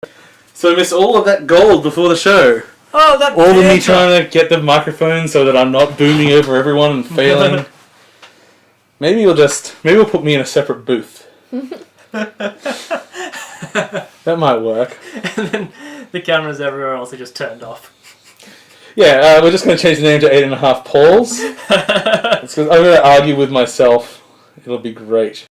So I missed all of that gold before the show. Oh, that all of me trying to get the microphone so that I'm not booming over everyone and failing. Maybe we'll put me in a separate booth. That might work. And then the cameras everywhere else are just turned off. Yeah, we're just going to change the name to 8.5 Pauls. It's 'cause I'm going to argue with myself. It'll be great.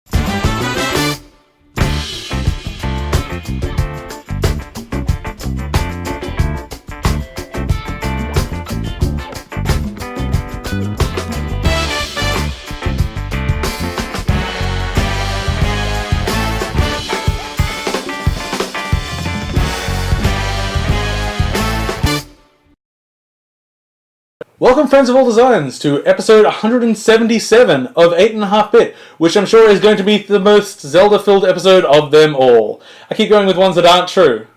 Welcome, friends of all designs, to episode 177 of 8.5-Bit, which I'm sure is going to be the most Zelda-filled episode of them all. I keep going with ones that aren't true.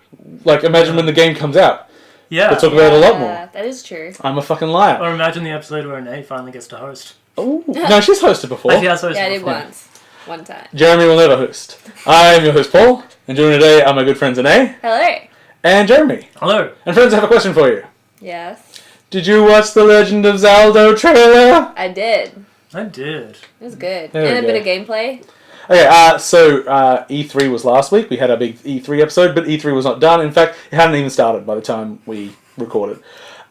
Like, imagine when the game comes out. Yeah. We'll talk about it a lot more. That is true. I'm a fucking liar. Or imagine the episode where Anais finally gets to host. Oh, no, she's hosted before. Actually, has hosted Yeah, I did before. once. One time. Jeremy will never host. I'm your host, Paul, and joining today are my good friends Anais Hello. and Jeremy. Hello. And friends, I have a question for you. Yes. Did you watch the Legend of Zelda trailer? I did. I did. It was good. There we And a go. bit of gameplay. Okay, so E3 was last week. We had our big E3 episode, but E3 was not done. In fact, it hadn't even started by the time we recorded.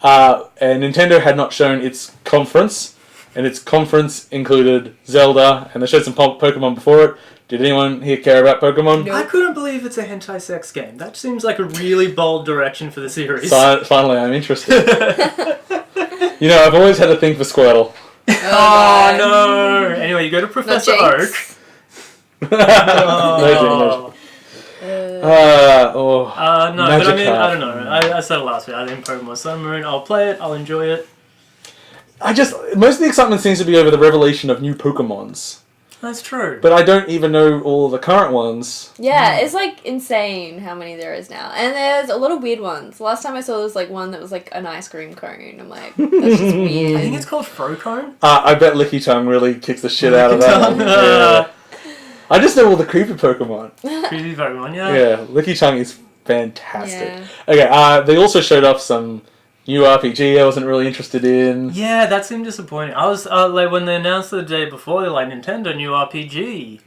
And Nintendo had not shown its conference, and its conference included Zelda, and they showed some Pokemon before it. Did anyone here care about Pokemon? No. I couldn't believe it's a hentai sex game. That seems like a really bold direction for the series. Finally, I'm interested. You know, I've always had a thing for Squirtle. Oh, no! Anyway, you go to Professor Oak. No, No, but I mean, Magikarp. I don't know. I said it last week. I think Pokemon Sun Moon. I'll play it. I'll enjoy it. Most of the excitement seems to be over the revelation of new Pokemons. That's true. But I don't even know all the current ones. Yeah, it's like insane how many there is now. And there's a lot of weird ones. Last time I saw there was like one that was like an ice cream cone. I'm like, that's just weird. I think it's called Frocone. I bet Licky Tongue really kicks the shit out of that one. Yeah. I just know all the creepy Pokemon. Creepy Pokemon, yeah. Yeah, Licky Tongue is fantastic. Yeah. Okay, they also showed off some new RPG I wasn't really interested in. Yeah, that seemed disappointing. I was like when they announced the day before, they're like Nintendo new RPG.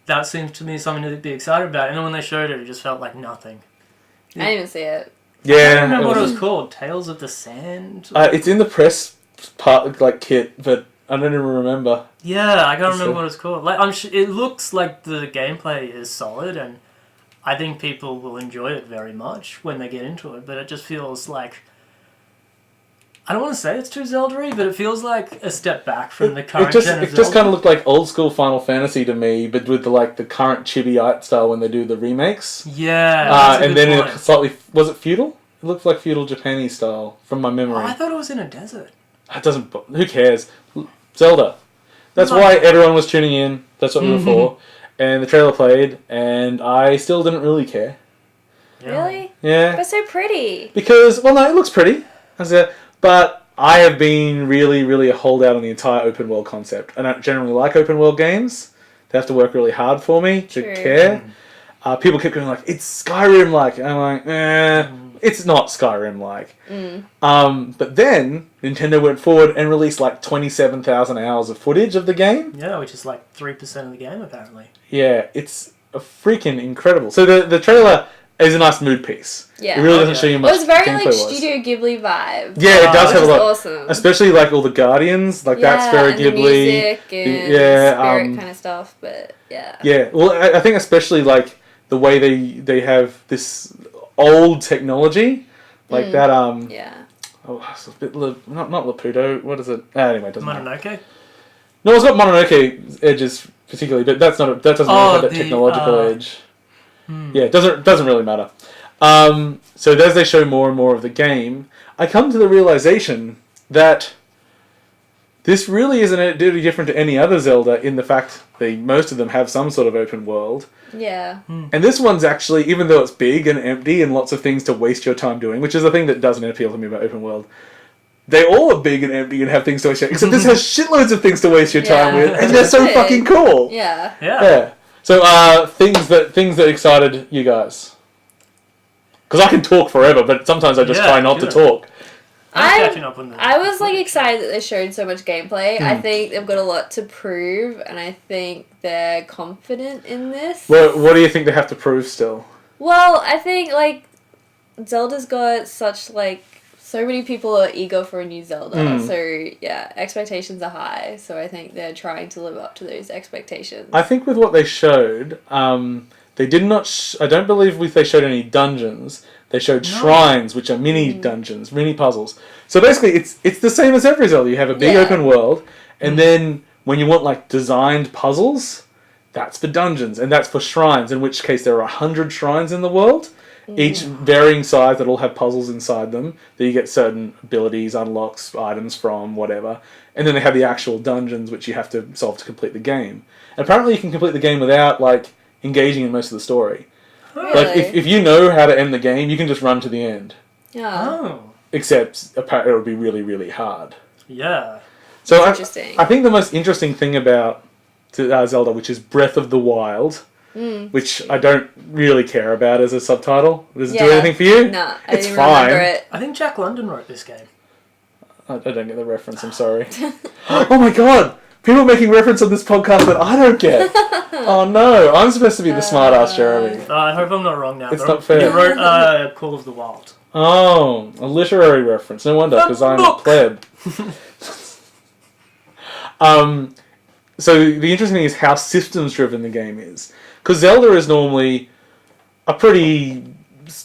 That seems to me something to be excited about. And then when they showed it, it just felt like nothing. I didn't even see it. Yeah. I don't remember what it was called. Tales of the Sand. It's in the press part like kit, but I don't even remember. Yeah, I can't remember what it's called. Like it looks like the gameplay is solid, and I think people will enjoy it very much when they get into it. But it just feels like, I don't want to say it's too Zelda-y, but it feels like a step back from the current gen of It just kind of looked like old school Final Fantasy to me, but with the current chibi art style when they do the remakes. Yeah, that's a and good then point. it slightly, was it feudal? It looked like feudal Japanese style from my memory. Oh, I thought it was in a desert. It doesn't. Who cares? Zelda. That's why everyone was tuning in. That's what we were for. And the trailer played, and I still didn't really care. Yeah. Really? Yeah. But so pretty. Because, well, no, it looks pretty. But I have been really, really a holdout on the entire open world concept. I don't generally like open world games. They have to work really hard for me to True. care. People keep going like, it's Skyrim-like. And I'm like, it's not Skyrim-like. But then Nintendo went forward and released like 27,000 hours of footage of the game. Yeah, which is like 3% of the game apparently. Yeah, it's a freaking incredible. So the trailer is a nice mood piece. Yeah. It really doesn't show you much. It was very like gameplay-wise. Studio Ghibli vibe. Yeah, it does which have a is lot. Awesome. Especially like all the Guardians, like that's very and Ghibli. The music and spirit kind of stuff, but yeah. Yeah, well, I think especially like the way they have this old technology, like that. Yeah. Oh, it's a bit not Laputo. What is it? Anyway, it doesn't matter. Mononoke? No, it's got Mononoke edges particularly, but that doesn't really have that technological edge. Yeah, it doesn't really matter. So as they show more and more of the game, I come to the realization that this really isn't any different to any other Zelda in the fact that most of them have some sort of open world. Yeah. And this one's actually, even though it's big and empty and lots of things to waste your time doing, which is the thing that doesn't appeal to me about open world, they all are big and empty and have things to waste your time. Except this has shitloads of things to waste your time with, and they're so fucking cool. Yeah. Yeah. So things that excited you guys. Because I can talk forever, but sometimes I just try not to talk. I'm catching up on that. I was like excited that they showed so much gameplay. I think they've got a lot to prove, and I think they're confident in this. Well, what do you think they have to prove still? Well, I think like Zelda's got such like so many people are eager for a new Zelda. So yeah, expectations are high. So I think they're trying to live up to those expectations. I think with what they showed, they did not. I don't believe they showed any dungeons. They showed shrines, which are mini dungeons, mini puzzles. So basically, it's the same as every Zelda. You have a big open world, and then when you want like designed puzzles, that's for dungeons, and that's for shrines. In which case, there are 100 shrines in the world, each varying size that all have puzzles inside them. That you get certain abilities, unlocks, items from, whatever. And then they have the actual dungeons, which you have to solve to complete the game. And apparently, you can complete the game without like engaging in most of the story. Really? Like, if you know how to end the game, you can just run to the end. Yeah. Oh. Except, apparently, it would be really, really hard. Yeah. So Interesting. I think the most interesting thing about Zelda, which is Breath of the Wild, which I don't really care about as a subtitle. Does it do anything for you? Nah, I It's didn't fine. remember it. I think Jack London wrote this game. I don't get the reference, I'm sorry. Oh my god! People making reference on this podcast that I don't get. Oh no, I'm supposed to be the smart-ass Jeremy. I hope I'm not wrong now. It's not fair. He wrote Call of the Wild. Oh, a literary reference. No wonder, because I'm a pleb. So the interesting thing is how systems-driven the game is. Because Zelda is normally a pretty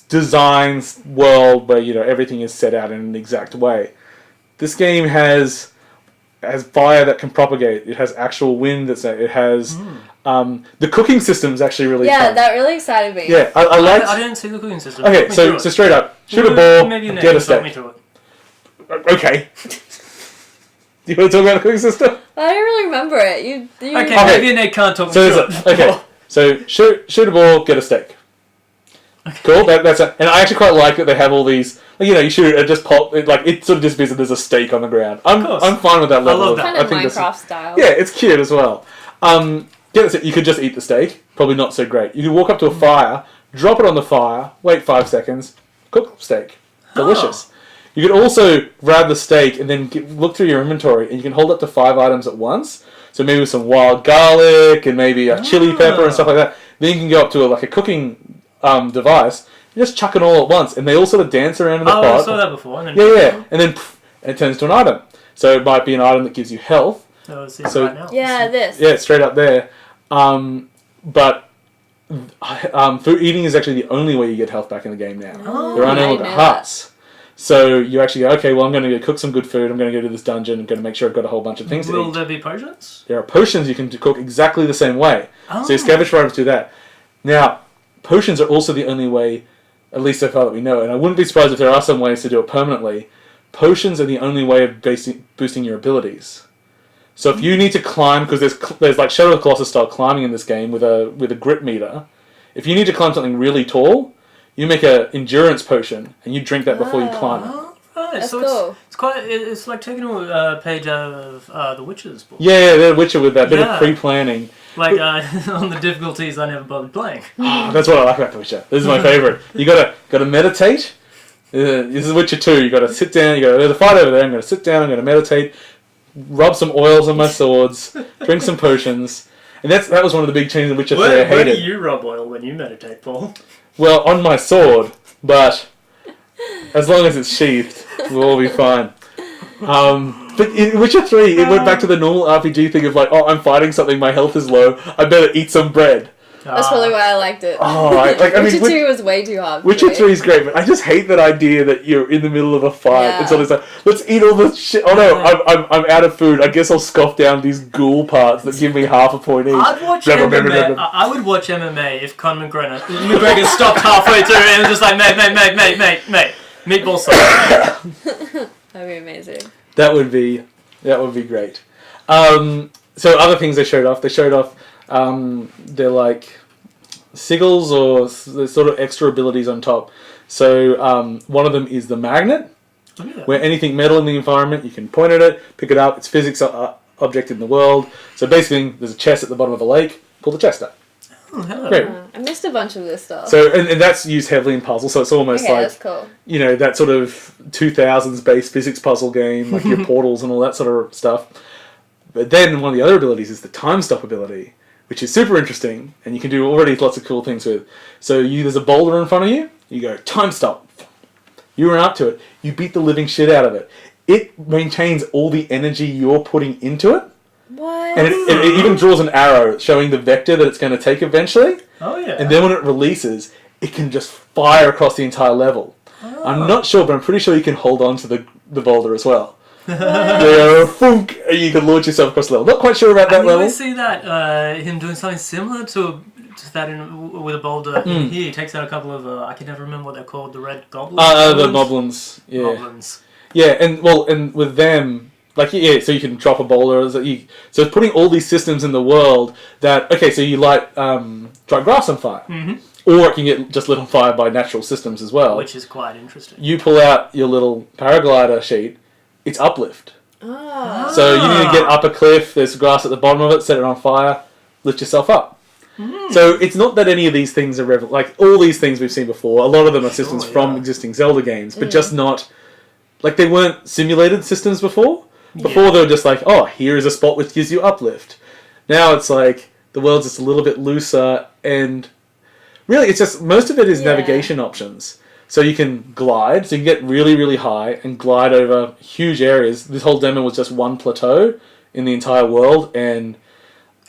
designed world where, you know, everything is set out in an exact way. This game has fire that can propagate. It has actual wind. It has the cooking system is actually really fun. That really excited me. Yeah, I liked. I didn't see the cooking system. Okay, so straight up, shoot a ball, Maybe get a talk me steak. through it. Okay. Do you want to talk about the cooking system? I don't really remember it. You Okay, maybe Nate can't talk me So through there's it. okay. So shoot a ball, get a steak. Okay. Cool. That's it. And I actually quite like that they have all these. Like, you know, you shoot it, just pop. It sort of disappears and there's a steak on the ground. I'm fine with that level. love that. kind of I think Minecraft style. Yeah, it's cute as well. You could just eat the steak. Probably not so great. You could walk up to a fire, drop it on the fire, wait 5 seconds, cook steak. Delicious. You could also grab the steak and then look through your inventory, and you can hold up to 5 items at once. So maybe with some wild garlic and maybe a chili pepper and stuff like that. Then you can go up to a cooking device. You just chuck it all at once, and they all sort of dance around in the pot. I saw that before. And then And then and it turns to an item. So it might be an item that gives you health. So right now. Yeah, this. Yeah, it's straight up there. But food eating is actually the only way you get health back in the game now. There are no longer hearts. So you actually go, okay, well, I'm going to go cook some good food. I'm going to go to this dungeon. I'm going to make sure I've got a whole bunch of things to eat. Will there be potions? There are potions you can cook exactly the same way. So you scavenge for items to do that. Now, potions are also the only way, at least so far that we know, and I wouldn't be surprised if there are some ways to do it permanently. Potions are the only way of boosting your abilities. So if you need to climb, because there's like Shadow of the Colossus style climbing in this game with a grip meter. If you need to climb something really tall, you make an endurance potion and you drink that before you climb it. Oh, right. That's So cool. it's like taking a page out of The Witcher's book. Yeah, The Witcher with that bit of pre-planning. Like on the difficulties I never bothered playing. That's what I like about The Witcher. This is my favourite. You gotta meditate. This is Witcher 2. You gotta sit down. There's a fight over there. I'm gonna sit down. I'm gonna meditate. Rub some oils on my swords. Drink some potions. And that was one of the big changes in Witcher 3 I hated. Where do you rub oil when you meditate, Paul? Well, on my sword, but as long as it's sheathed, we'll all be fine. But in Witcher 3, it went back to the normal RPG thing of like, oh, I'm fighting something, my health is low, I better eat some bread. That's probably why I liked it. Witcher 2 was way too hard. Witcher 3 is great, but I just hate that idea that you're in the middle of a fight. Yeah. And so it's like, let's eat all the shit. Oh no, I'm out of food. I guess I'll scoff down these ghoul parts that give me half a point each. I'd watch MMA. I would watch MMA if Conor McGregor stopped halfway through and was just like, mate, meatball sauce. That'd be amazing. That would be great. So other things they showed off. They're like sigils or the sort of extra abilities on top. So one of them is the magnet, where anything metal in the environment, you can point at it, pick it up. It's physics object in the world. So basically, there's a chest at the bottom of a lake. Pull the chest up. Oh, hello. Great. I missed a bunch of this stuff. So, and that's used heavily in puzzle, so it's almost okay, like, that's cool. you know, that sort of 2000s based physics puzzle game, like your portals and all that sort of stuff. But then one of the other abilities is the time stop ability, which is super interesting, and you can do already lots of cool things with. So there's a boulder in front of you, you go, time stop. You run up to it, you beat the living shit out of it. It maintains all the energy you're putting into it. What? And it even draws an arrow showing the vector that it's going to take eventually. Oh, yeah. And then when it releases, it can just fire across the entire level. Oh. I'm not sure, but I'm pretty sure you can hold on to the boulder as well. Thunk, and you can launch yourself across the level. Not quite sure about that level. I see that him doing something similar to that with a boulder in here. He takes out a couple of I can never remember what they're called. The red goblins. The moblins. Yeah. Goblins. Yeah, and with them, like so you can drop a boulder. So it's putting all these systems in the world that so you light dry grass on fire. Mm-hmm. Or it can get just lit on fire by natural systems as well. Which is quite interesting. You pull out your little paraglider sheet, it's uplift. Oh. So you need to get up a cliff, there's grass at the bottom of it, set it on fire, lift yourself up. So it's not that any of these things are like all these things we've seen before, a lot of them are systems from existing Zelda games, but just not, like they weren't simulated systems before. Before they were just like, oh, here is a spot which gives you uplift. Now it's like, the world's just a little bit looser, and really it's just, most of it is navigation options. So you can glide, so you can get really, really high and glide over huge areas. This whole demo was just one plateau in the entire world, and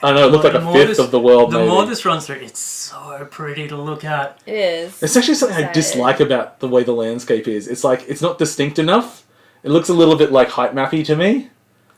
I don't know, it looked like a fifth of the world. The more this runs through, it's so pretty to look at. It is. It's actually something I dislike about the way the landscape is. It's like, it's not distinct enough. It looks a little bit like height mappy to me.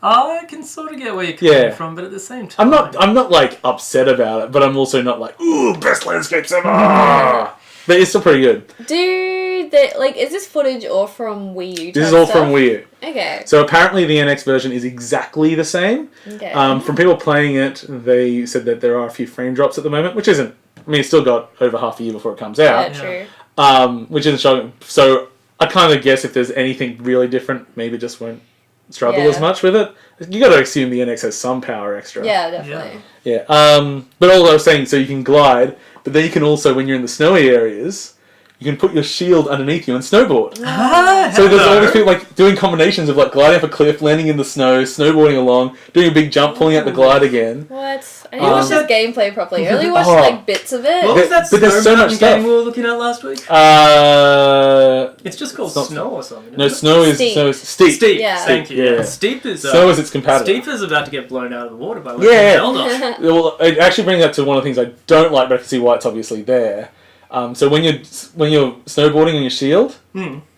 I can sort of get where you're coming from, but at the same time... I'm not like upset about it, but I'm also not like, ooh, best landscapes ever! But it's still pretty good. Is this footage all from Wii U? This is all from Wii U. Okay. So apparently the NX version is exactly the same. Okay. From people playing it, they said that there are a few frame drops at the moment, which isn't... I mean, it's still got over half a year before it comes out. Yeah, true. Which isn't shocking. So I kind of guess if there's anything really different, maybe it just won't struggle as much with it. You got to assume the NX has some power extra. Yeah, definitely. Yeah. But all I was saying, so you can glide, but then you can also, when you're in the snowy areas, you can put your shield underneath you and snowboard. So there's all these people like doing combinations of like gliding up a cliff, landing in the snow, snowboarding along, doing a big jump, pulling out the glide again. What? I didn't watch this gameplay properly. I only watched like bits of it. What was that but there's so much stuff. game we were looking at last week? It's just called Snow or something. No, Snow is Steep. Steep. Yeah. Thank you. Yeah. Steep is Snow is its competitor. Steep is about to get blown out of the water by Zelda. Well, it actually brings up to one of the things I don't like, but I can see why it's obviously there. So when you're snowboarding on your shield,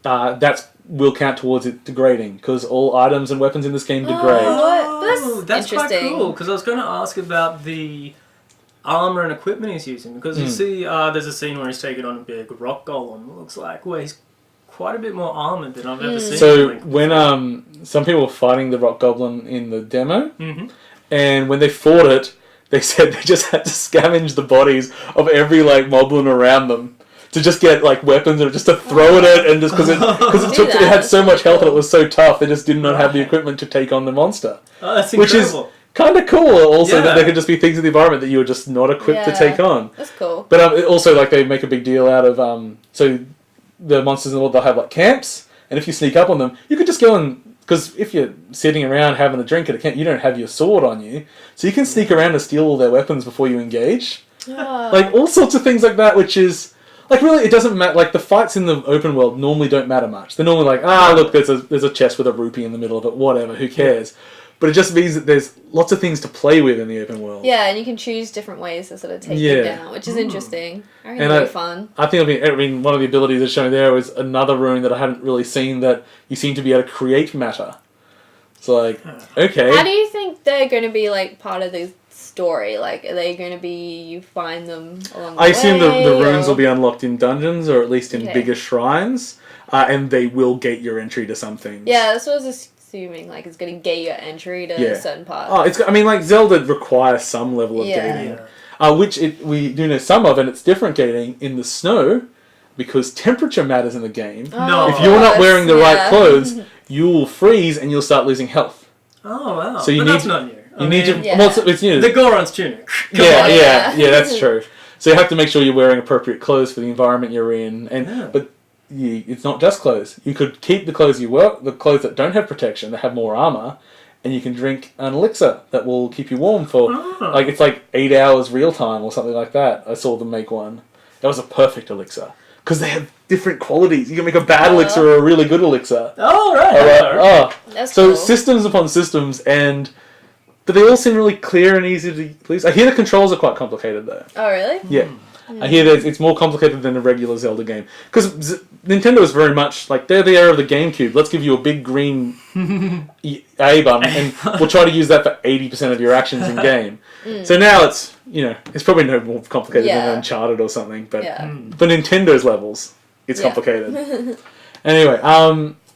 that will count towards it degrading because all items and weapons in this game degrade. That's quite interesting. cool. Because I was going to ask about the armor and equipment he's using because you see, there's a scene where he's taking on a big rock golem. It looks like where he's quite a bit more armored than I've ever seen. So when some people were fighting the rock goblin in the demo, and when they fought it. They said they just had to scavenge the bodies of every like moblin around them to just get like weapons or just to throw at it, and just because it had so much health and it was so tough, they just did not have the equipment to take on the monster. Oh, that's which incredible. Is kind of cool. Also, that there could just be things in the environment that you were just not equipped to take on. That's cool. But also, like they make a big deal out of so the monsters in the world, they'll have like camps, and if you sneak up on them, you could just go and. Because if you're sitting around having a drink at a camp, you don't have your sword on you. So you can sneak around and steal all their weapons before you engage. Like, all sorts of things like that, which is... Like, really, it doesn't matter. Like, the fights in the open world normally don't matter much. They're normally like, look, there's a chest with a rupee in the middle of it, whatever, who cares? But it just means that there's lots of things to play with in the open world. Yeah, and you can choose different ways to sort of take it down, which is interesting. I think it'll be fun. I think one of the abilities that's shown there was another rune that I hadn't really seen, that you seem to be able to create matter. It's like, okay. How do you think they're going to be like part of the story? Like, are they going to be, you find them along the way? I assume the runes will be unlocked in dungeons, or at least in bigger shrines, and they will gate your entry to some things. Yeah, that's what I was assuming, like it's going to gate your entry to certain parts. Like Zelda requires some level of gating, which we do know some of, and it's different gating in the snow, because temperature matters in the game. If you're not wearing the right clothes, you will freeze and you'll start losing health. Oh wow! So that's not new. You need to. Yeah. Well, it's new. The Goron's tunic. Yeah, that's true. So you have to make sure you're wearing appropriate clothes for the environment you're in, but it's not just clothes. You could keep the clothes you wear, the clothes that don't have protection, that have more armor, and you can drink an elixir that will keep you warm for it's like 8 hours real time or something like that. I saw them make one. That was a perfect elixir because they have different qualities. You can make a bad elixir or a really good elixir. Oh right. That's so cool. systems upon systems but they all seem really clear and easy to use. I hear the controls are quite complicated though. Oh, really? Yeah. I hear that it's more complicated than a regular Zelda game. Because Nintendo is very much like, they're the era of the GameCube. Let's give you a big green A button and we'll try to use that for 80% of your actions in game. So now it's, it's probably no more complicated than Uncharted or something. But for Nintendo's levels, it's complicated. Anyway,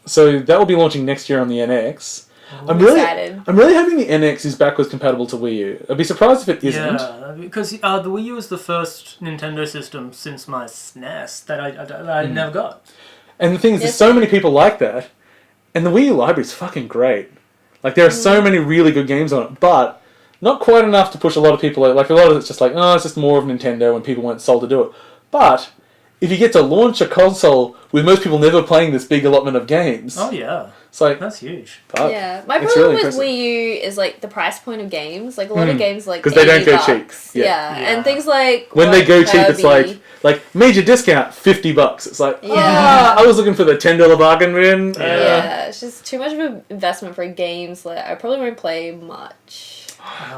so that will be launching next year on the NX. I'm really hoping the NX is backwards compatible to Wii U. I'd be surprised if it isn't. Yeah, because the Wii U is the first Nintendo system since my SNES that I never got. And the thing is, there's so many people like that, and the Wii U library is fucking great. Like, there are so many really good games on it, but not quite enough to push a lot of people out. Like, a lot of it's just like, it's just more of Nintendo and people weren't sold to do it. But if you get to launch a console with most people never playing this big allotment of games... Oh, yeah. It's like... That's huge. Yeah. My problem with Wii U is, like, the price point of games. Like, a lot of games, like, because they don't go cheap. Yeah. And things like... When they go cheap, it's like, major discount, $50. It's like, I was looking for the $10 bargain bin. Yeah, it's just too much of an investment for games. Like, I probably won't play much.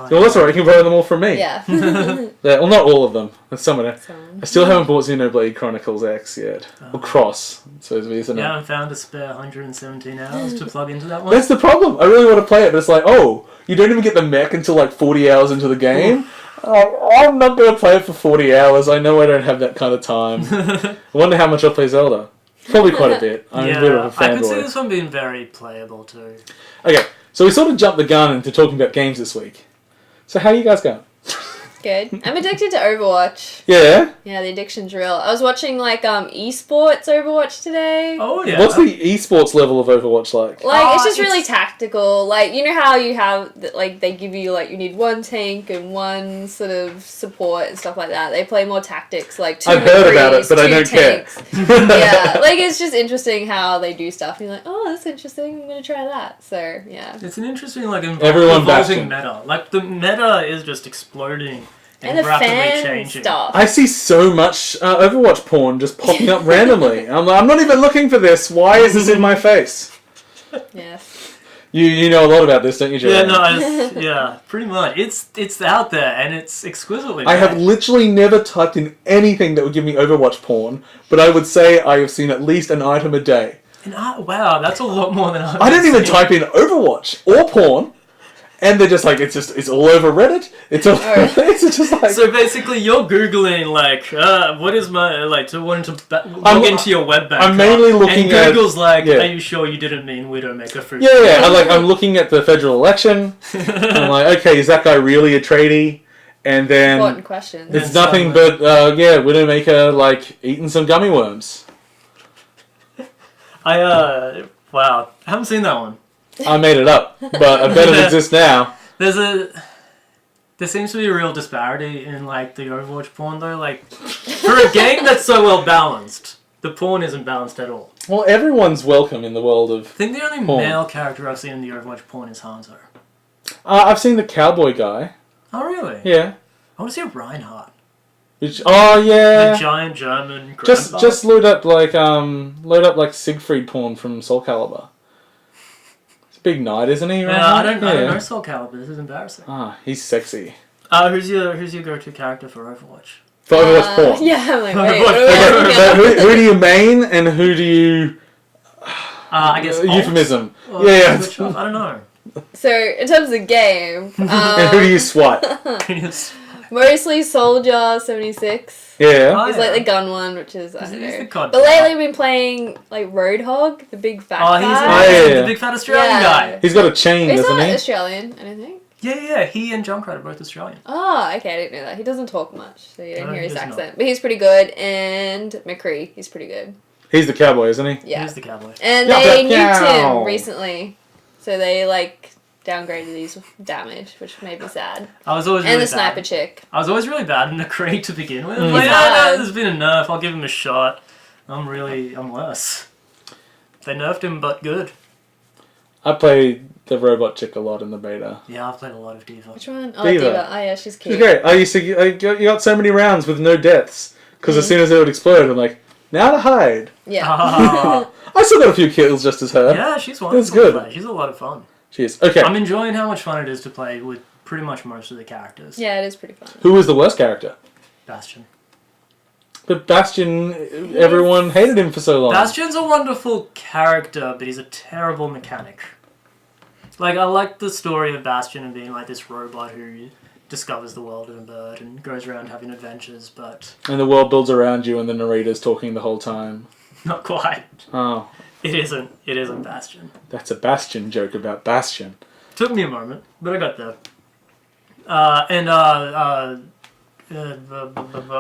Well, that's alright. You can borrow them all from me. Yeah. Well, not all of them. There's some of them. I still haven't bought Xenoblade Chronicles X yet. Or Cross. So isn't it? Yeah, I haven't found a spare 117 hours to plug into that one. That's the problem. I really want to play it, but it's like, you don't even get the mech until like 40 hours into the game. I'm not going to play it for 40 hours. I know I don't have that kind of time. I wonder how much I'll play Zelda. Probably quite a bit. I'm a bit of a fanboy. I could see this one being very playable too. Okay. So we sort of jumped the gun into talking about games this week. So how are you guys going? Good. I'm addicted to Overwatch. Yeah? Yeah, the addiction's real. I was watching, like, esports Overwatch today. Oh, yeah. What's the esports level of Overwatch like? Like, it's just really tactical. Like, you know how you have, like, they give you, like, you need one tank and one sort of support and stuff like that. They play more tactics, like, two I've heard about it, but I don't tanks. care. Yeah, like, it's just interesting how they do stuff. And you're like, that's interesting. I'm going to try that. So, yeah. It's an interesting, like, evolving meta. Like, the meta is just exploding. And the rapidly fan changing. stuff. I see so much Overwatch porn just popping up randomly. I'm not even looking for this. Why is this in my face? Yes. You know a lot about this, don't you, Jeremy? Yeah, pretty much. It's out there and it's exquisitely I have literally never typed in anything that would give me Overwatch porn, but I would say I have seen at least an item a day. Wow, that's a lot more than I don't even type in Overwatch or porn. And they're just like, it's all over Reddit. It's just like... So basically you're Googling, like, what is my, like, to want to log into your web bank. I'm mainly looking at... And Google's like, are you sure you didn't mean Widowmaker fruit? Yeah. I'm looking at the federal election. I'm like, okay, is that guy really a tradie? And then... Important question. It's nothing but, Widowmaker, like, eating some gummy worms. Wow. I haven't seen that one. I made it up, but I bet it exists now. There seems to be a real disparity in, like, the Overwatch porn, though. Like, for a game that's so well balanced, the porn isn't balanced at all. Well, everyone's welcome in the world of I think the only male character I've seen in the Overwatch porn is Hanzo. I've seen the cowboy guy. Oh, really? Yeah. I want to see Reinhardt. Yeah. The giant German grandpa. Just load up like Siegfried porn from Soul Calibur. Big knight, isn't he? Right? Yeah, I don't know Soul Calibur. This is embarrassing. He's sexy. Who's your go-to character for Overwatch? For Overwatch porn. Yeah, I'm like, wait. Who do you main and who do you? I guess euphemism. I don't know. So in terms of the game, and who do you swat? Mostly Soldier 76. Yeah. He's like the gun one, which is, I don't know. But lately we've been playing like Roadhog, the big fat guy. He's the big fat Australian guy. He's got a chain, doesn't he? He's not Australian, I don't think. Yeah, he and Junkrat are both Australian. Oh, okay, I didn't know that. He doesn't talk much, so you don't hear his accent. But he's pretty good, and McCree, he's pretty good. He's the cowboy, isn't he? Yeah. He's the cowboy. And they nuked him recently. So they, like, downgraded these damage, which made me sad. I was always and really the sniper chick. I was always really bad in the Krieg to begin with. Mm. Like, Yeah. no, there's been a nerf. I'll give him a shot. I'm worse. They nerfed him, but good. I played the robot chick a lot in the beta. Yeah, I've played a lot of D.Va. Which one? Oh, D.Va. D.Va. Oh, yeah, she's cute. She's great. You got so many rounds with no deaths. Because as soon as they would explode, I'm like, now to hide. Yeah. I still got a few kills just as her. Yeah, she's wonderful. That's good. To play. She's a lot of fun. She is. Okay. I'm enjoying how much fun it is to play with pretty much most of the characters. Yeah, it is pretty fun. Who was the worst character? Bastion. But Bastion, everyone hated him for so long. Bastion's a wonderful character, but he's a terrible mechanic. Like, I like the story of Bastion and being like this robot who discovers the world of a bird and goes around having adventures, but... And the world builds around you and the narrator's talking the whole time. Not quite. Oh. It isn't Bastion. That's a Bastion joke about Bastion. Took me a moment, but I got there.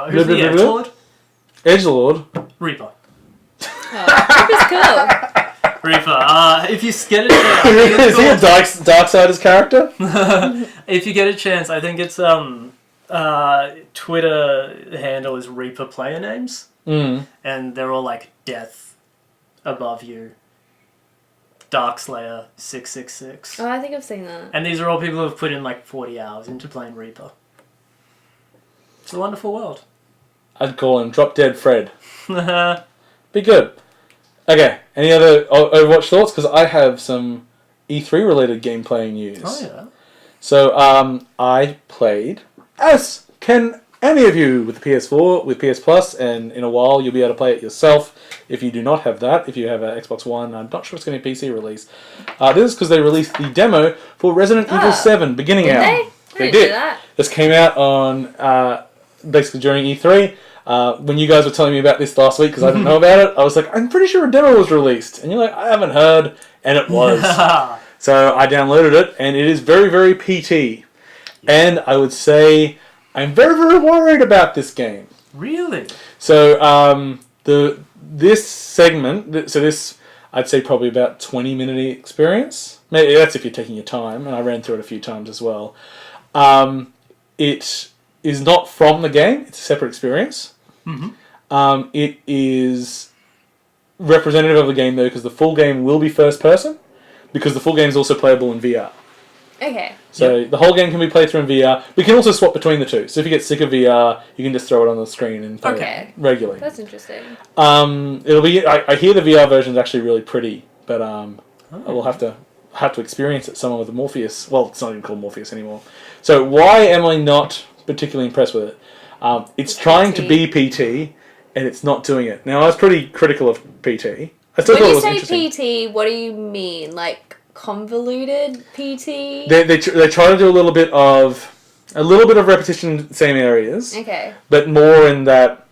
Who's the Edgelord? Edgelord? Reaper. Oh, Reaper's cool. Reaper. If you get a chance... Is he a Darksiders character? If you get a chance, I think it's Twitter handle is Reaper player names. Mm. And they're all like Death Above You, Darkslayer 666. Oh, I think I've seen that. And these are all people who have put in like 40 hours into playing Reaper. It's a wonderful world. I'd call him Drop Dead Fred. Be good. Okay, any other Overwatch thoughts? Because I have some E3 related gameplay news. Oh yeah. So, I played, as can any of you with the PS4, with PS Plus, and in a while you'll be able to play it yourself if you do not have that. If you have an Xbox One, I'm not sure it's going to be PC release. This is because they released the demo for Resident Evil 7 beginning Did out. they? They did. This came out on basically during E3. When you guys were telling me about this last week because I didn't know about it, I was like, I'm pretty sure a demo was released. And you're like, I haven't heard. And it was. So I downloaded it, and it is very, very PT. And I would say I'm very, very worried about this game. Really? So this segment, this I'd say probably about 20-minute experience. Maybe that's if you're taking your time, and I ran through it a few times as well. It is not from the game; it's a separate experience. Mm-hmm. It is representative of the game though, because the full game will be first person. Because the full game is also playable in VR. Okay. So the whole game can be played through in VR. We can also swap between the two. So if you get sick of VR, you can just throw it on the screen and play it regularly. That's interesting. It'll be. I hear the VR version is actually really pretty, but I will have to experience it. Someone with a Morpheus. Well, it's not even called Morpheus anymore. So why am I not particularly impressed with it? It's trying to be PT, and it's not doing it. Now I was pretty critical of PT. I still When thought it you was say interesting. PT, what do you mean? Like convoluted PT? They try to do a little bit of repetition in the same areas. Okay. But more in that,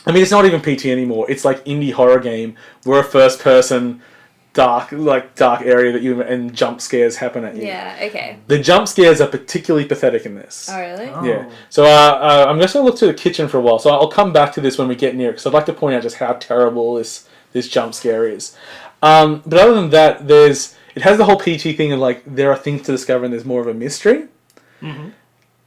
I mean, it's not even PT anymore. It's like indie horror game where a first person dark area that you and jump scares happen at you. Yeah. Okay. The jump scares are particularly pathetic in this. Oh really? Oh. Yeah. So I'm just going to look to the kitchen for a while. So I'll come back to this when we get near it because I'd like to point out just how terrible this jump scare is. But other than that, it has the whole PT thing of like there are things to discover and there's more of a mystery. Mm-hmm.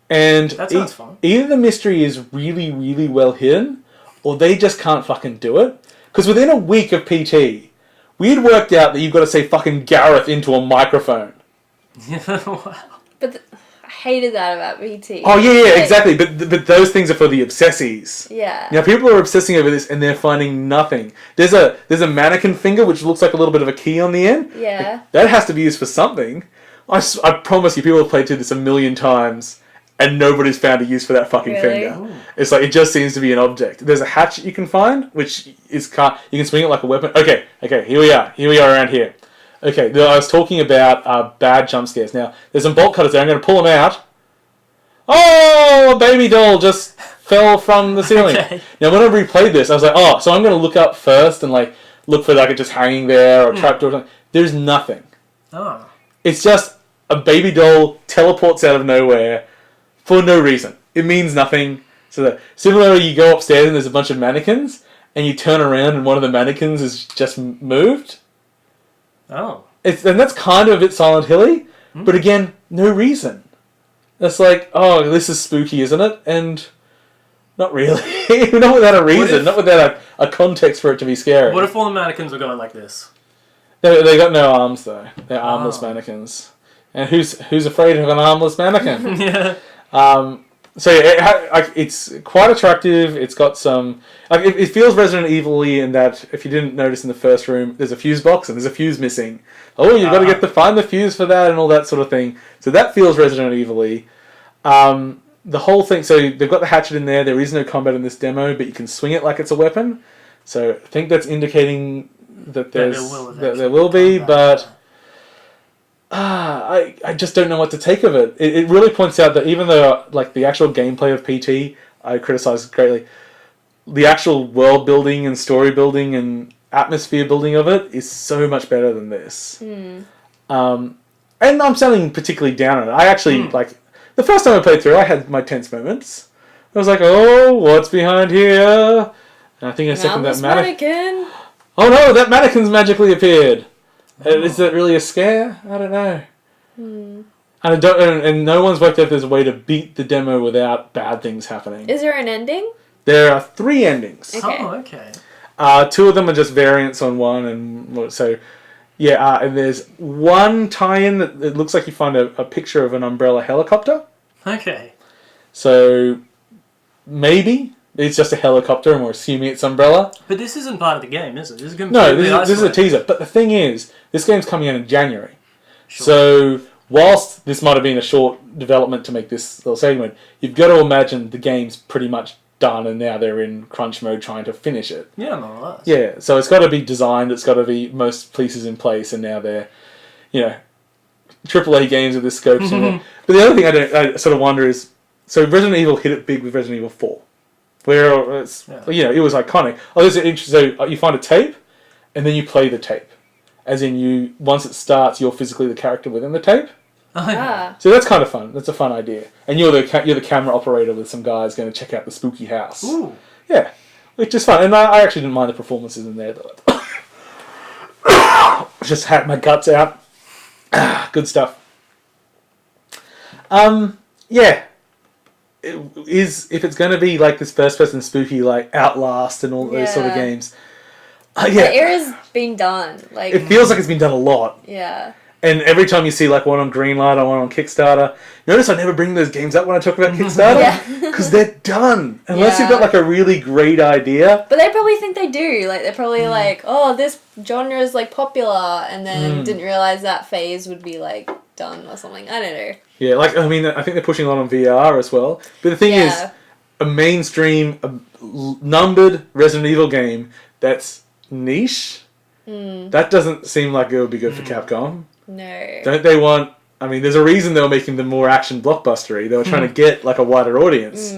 And that sounds fun. Either the mystery is really, really well hidden, or they just can't fucking do it. Because within a week of PT, we had worked out that you've got to say fucking Gareth into a microphone. Wow. But I hated that about PT. Oh yeah, Like, exactly. But those things are for the obsessies. Yeah. Now people are obsessing over this and they're finding nothing. There's a mannequin finger which looks like a little bit of a key on the end. Yeah. That has to be used for something. I promise you, people have played through this a million times and nobody's found a use for that fucking Really? finger. Ooh. It's like, it just seems to be an object. There's a hatchet you can find, which is, you can swing it like a weapon. Okay, here we are around here. Okay, I was talking about bad jump scares. Now, there's some bolt cutters there. I'm going to pull them out. Oh, a baby doll just fell from the ceiling. Okay. Now, when I replayed this, I was like, so I'm going to look up first and like look for like it just hanging there or trapdoor or something. There's nothing. Oh. It's just a baby doll teleports out of nowhere for no reason. It means nothing. So similarly, you go upstairs and there's a bunch of mannequins, and you turn around and one of the mannequins is just moved. Oh. And that's kind of a bit Silent Hilly, But again, no reason. It's like, oh, this is spooky, isn't it? And not really. Not without a reason. Not without a context for it to be scary. What if all the mannequins were going like this? They got no arms, though. They're armless mannequins. And who's afraid of an armless mannequin? Yeah. So it's quite attractive. It's got some... it feels Resident Evil-y in that, if you didn't notice in the first room, there's a fuse box and there's a fuse missing. Oh, you've got to find the fuse for that and all that sort of thing. So that feels Resident Evil-y. The whole thing... So they've got the hatchet in there. There is no combat in this demo, but you can swing it like it's a weapon. So I think that's indicating that there will be, but... I just don't know what to take of it. It really points out that even though like the actual gameplay of PT I criticize greatly, the actual world building and story building and atmosphere building of it is so much better than this. And I'm sounding particularly down on it. I actually like the first time I played through, I had my tense moments. I was like, "Oh, what's behind here?" And I think a second that mannequin. Oh no, that mannequin's magically appeared. Is that really a scare? I don't know. And no one's worked out if there's a way to beat the demo without bad things happening. Is there an ending? There are 3 endings. Okay. Oh, okay. 2 of them are just variants on one, and so yeah. And there's one tie-in that it looks like you find a picture of an umbrella helicopter. Okay. So maybe it's just a helicopter, and we're assuming it's Umbrella. But this isn't part of the game, is it? This is this is a teaser. But the thing is, this game's coming out in January. Sure. So, whilst this might have been a short development to make this little segment, you've got to imagine the game's pretty much done, and now they're in crunch mode trying to finish it. Yeah, more or less. Yeah, so it's got to be designed, it's got to be most pieces in place, and now they're, AAA games with this scope. But the other thing I sort of wonder is, so Resident Evil hit it big with Resident Evil 4. Where it's, it was iconic. Oh, there's an interesting. So you find a tape, and then you play the tape, as in once it starts, you're physically the character within the tape. So that's kind of fun. That's a fun idea. And you're the camera operator with some guys going to check out the spooky house. Ooh. Yeah, which is fun. And I actually didn't mind the performances in there. Just had my guts out. Good stuff. Yeah. If it's going to be like this first-person spooky, like Outlast and all those sort of games, The era's been done. Like it feels like it's been done a lot. Yeah. And every time you see like one on Greenlight or one on Kickstarter, notice I never bring those games up when I talk about Kickstarter because they're done unless you've got like a really great idea. But they probably think they do. Like they're probably like, oh, this genre is like popular, and then didn't realize that phase would be like done or something. I don't know. Yeah, I think they're pushing a lot on VR as well. But the thing is, a mainstream, numbered Resident Evil game that's niche, that doesn't seem like it would be good for Capcom. No. Don't they want... I mean, there's a reason they were making them more action blockbustery. They were trying to get like a wider audience.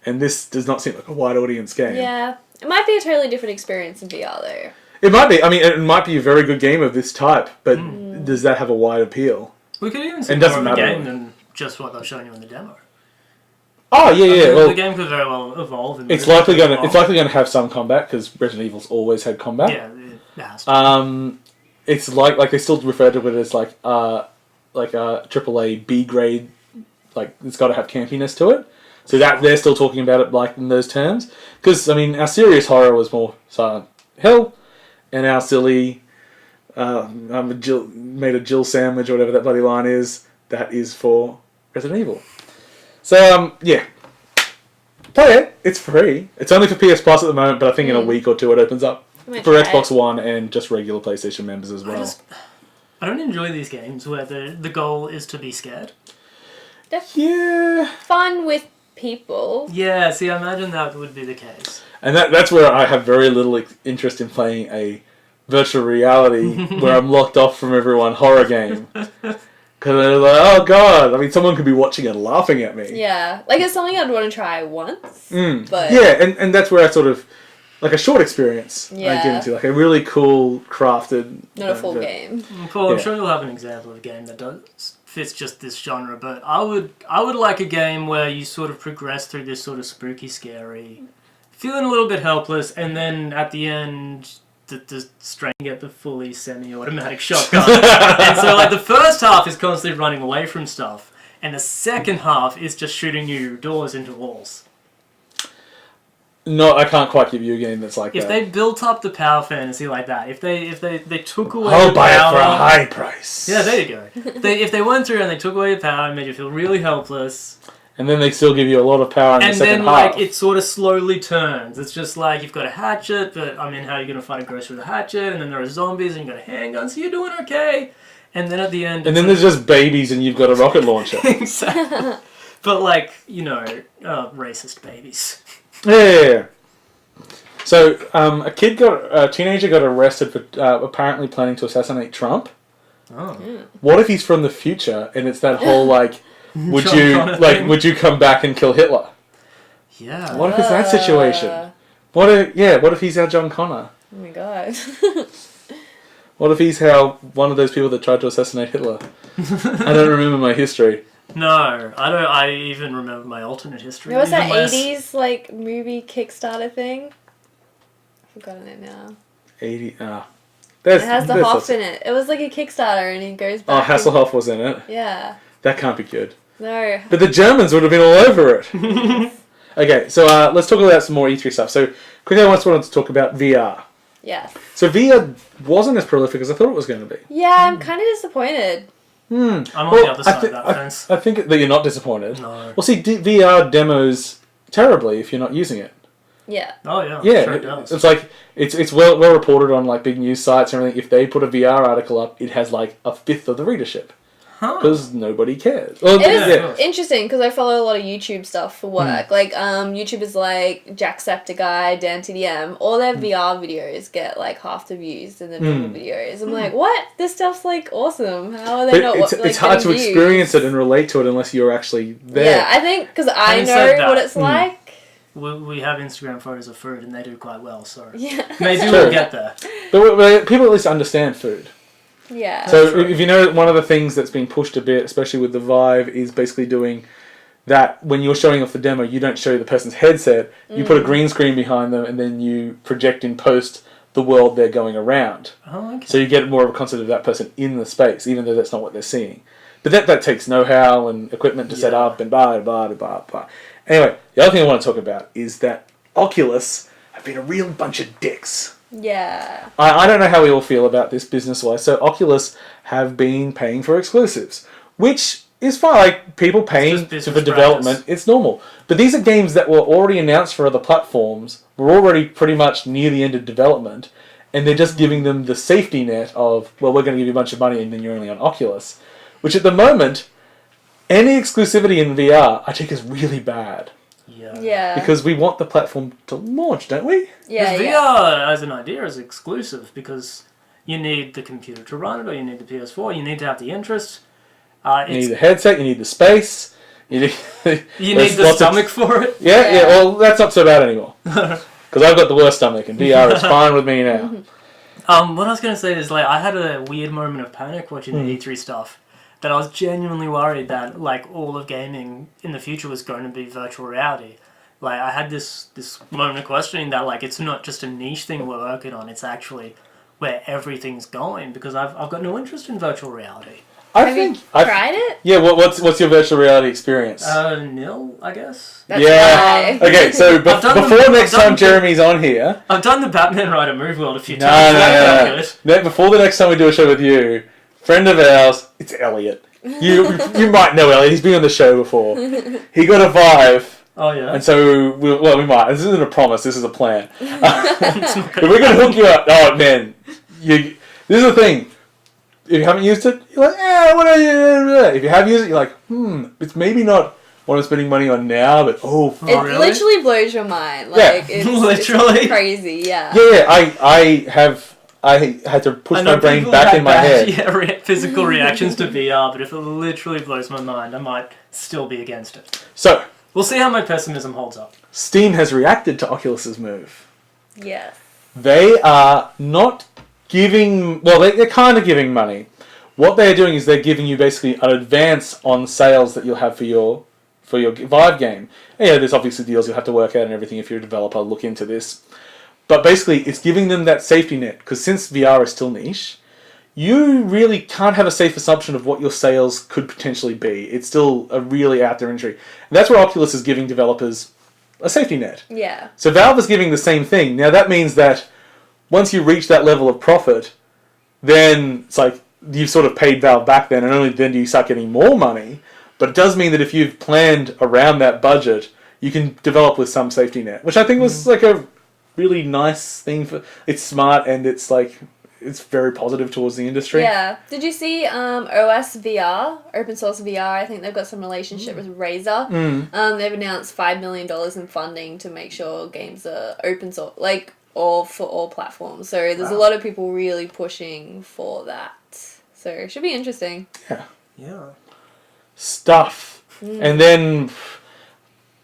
And this does not seem like a wide audience game. Yeah. It might be a totally different experience in VR though. It might be. I mean, it might be a very good game of this type, but does that have a wide appeal? We could even see more of the game than just what they're showing you in the demo. Oh yeah. Well, the game could very well evolve. It's likely going to have some combat because Resident Evil's always had combat. Yeah, it has to. It's like they still refer to it as like a AAA B grade. Like it's got to have campiness to it. So that they're still talking about it like in those terms. Because I mean, our serious horror was more Silent Hill, and our silly made a Jill sandwich or whatever that bloody line is. That is for Resident Evil. So yeah, play it. It's free. It's only for PS Plus at the moment, but I think in a week or two it opens up for Xbox One and just regular PlayStation members as well. I don't enjoy these games where the goal is to be scared. Yeah. Fun with people. Yeah, see, I imagine that would be the case. And that's where I have very little interest in playing a virtual reality where I'm locked off from everyone horror game. Because they're like, oh god, I mean, someone could be watching and laughing at me. Yeah, like it's something I'd want to try once. But yeah, and that's where I sort of, like a short experience I get into, like a really cool, crafted... Not a full game. Cool, I'm sure you'll have an example of a game that fits just this genre, but I would like a game where you sort of progress through this sort of spooky, scary, feeling a little bit helpless, and then at the end the strain get the fully semi-automatic shotgun. And so like the first half is constantly running away from stuff, and the second half is just shooting you doors into walls. No, I can't quite give you a game that's like If that. they built up the power fantasy like that, if they took away I'll the buy power, it for a high price. Yeah, there you go. If they went through and they took away your power and made you feel really helpless, and then they still give you a lot of power in the and second then half. like it sort of slowly turns. It's just like you've got a hatchet, but I mean, how are you going to fight a ghost with a hatchet? And then there are zombies, and you've got a handgun, so you're doing okay. And then at the end, and then there's just babies, and you've got a rocket launcher. exactly. But like racist babies. Yeah. So a teenager got arrested for apparently planning to assassinate Trump. Oh. What if he's from the future and it's that whole like, would you come back and kill Hitler? Yeah. What if it's that situation? What if he's our John Connor? Oh my god. What if he's one of those people that tried to assassinate Hitler? I don't remember my history. No, I don't. I even remember my alternate history. There was that even less. 80s like movie Kickstarter thing. I've forgotten it now. 80. It has the Hoff in it. It was like a Kickstarter and he goes back. Oh, Hasselhoff was in it. Yeah. That can't be good. No. But the Germans would have been all over it. Okay, so let's talk about some more E3 stuff. So quickly, I wanted to talk about VR. Yes. So VR wasn't as prolific as I thought it was going to be. Yeah, I'm kind of disappointed. I'm on the other side of that fence. I think that you're not disappointed. No. Well, see, VR demos terribly if you're not using it. Yeah. Oh yeah. Yeah, Sure it does. it's like it's well reported on like big news sites and everything. If they put a VR article up, it has like a fifth of the readership because nobody cares. Well, it is interesting because I follow a lot of YouTube stuff for work. Like YouTubers like Jacksepticeye, Dan TDM, all their VR videos get like half the views than the normal videos. I'm like, what? This stuff's like awesome. How are they not? It's hard to experience it and relate to it unless you're actually there. Yeah, I think because I know what it's like. We have Instagram photos of food and they do quite well, so yeah. maybe we'll get there. But people at least understand food. Yeah. So if you know, one of the things that's being pushed a bit, especially with the Vive, is basically doing that when you're showing off the demo, you don't show the person's headset, you put a green screen behind them, and then you project in post the world they're going around. Oh, okay. So you get more of a concept of that person in the space, even though that's not what they're seeing. But that takes know-how and equipment to set up and blah, blah, blah, blah. Anyway, the other thing I want to talk about is that Oculus have been a real bunch of dicks. Yeah. I don't know how we all feel about this business-wise. So Oculus have been paying for exclusives, which is fine. Like, people paying for development, it's normal. But these are games that were already announced for other platforms, were already pretty much near the end of development, and they're just giving them the safety net of, well, we're going to give you a bunch of money and then you're only on Oculus. Which at the moment, any exclusivity in VR, I think is really bad. Yeah. Because we want the platform to launch, don't we? Yeah. VR as an idea is exclusive because you need the computer to run it, or you need the PS4. You need to have the interest. You need the headset. You need the space. You need the stomach for it. Yeah. Well, that's not so bad anymore. Because I've got the worst stomach, and VR is fine with me now. What I was going to say is, like, I had a weird moment of panic watching the E3 stuff. That I was genuinely worried that, like, all of gaming in the future was going to be virtual reality. Like, I had this moment of questioning that, like, it's not just a niche thing we're working on, it's actually where everything's going, because I've got no interest in virtual reality. Have you tried it? Yeah, what's your virtual reality experience? Nil, I guess. That's why. Okay, so before next time Jeremy's on here... I've done the Batman Rider Move World a few times. No. Before the next time we do a show with you... Friend of ours, it's Elliot. You might know Elliot. He's been on the show before. He got a Vive. Oh yeah. And so we might. This isn't a promise. This is a plan. But we're gonna hook you up. Oh man, this is the thing. If you haven't used it, you're like, what are you? If you have used it, you're like, it's maybe not what I'm spending money on now, but it literally blows your mind. Like it's literally crazy. Yeah. Yeah. I had to push my brain back in my head. Yeah, physical reactions to VR, but if it literally blows my mind, I might still be against it. So, we'll see how my pessimism holds up. S.T.E.A.M has reacted to Oculus's move. Yes. They are not giving... Well, they're kind of giving money. What they're doing is they're giving you basically an advance on sales that you'll have for your Vive game. And, there's obviously deals you'll have to work out and everything if you're a developer. Look into this. But basically, it's giving them that safety net, because since VR is still niche, you really can't have a safe assumption of what your sales could potentially be. It's still a really out there industry. And that's where Oculus is giving developers a safety net. Yeah. So Valve is giving the same thing. Now that means that once you reach that level of profit, then it's like you've sort of paid Valve back then, and only then do you start getting more money. But it does mean that if you've planned around that budget, you can develop with some safety net, which I think was like a really nice thing. It's smart, and it's like it's very positive towards the industry. Yeah. Did you see OS VR, open source VR? I think they've got some relationship with Razer. They've announced $5 million in funding to make sure games are open source, like all for all platforms. So there's a lot of people really pushing for that. So it should be interesting. Yeah. Stuff. And then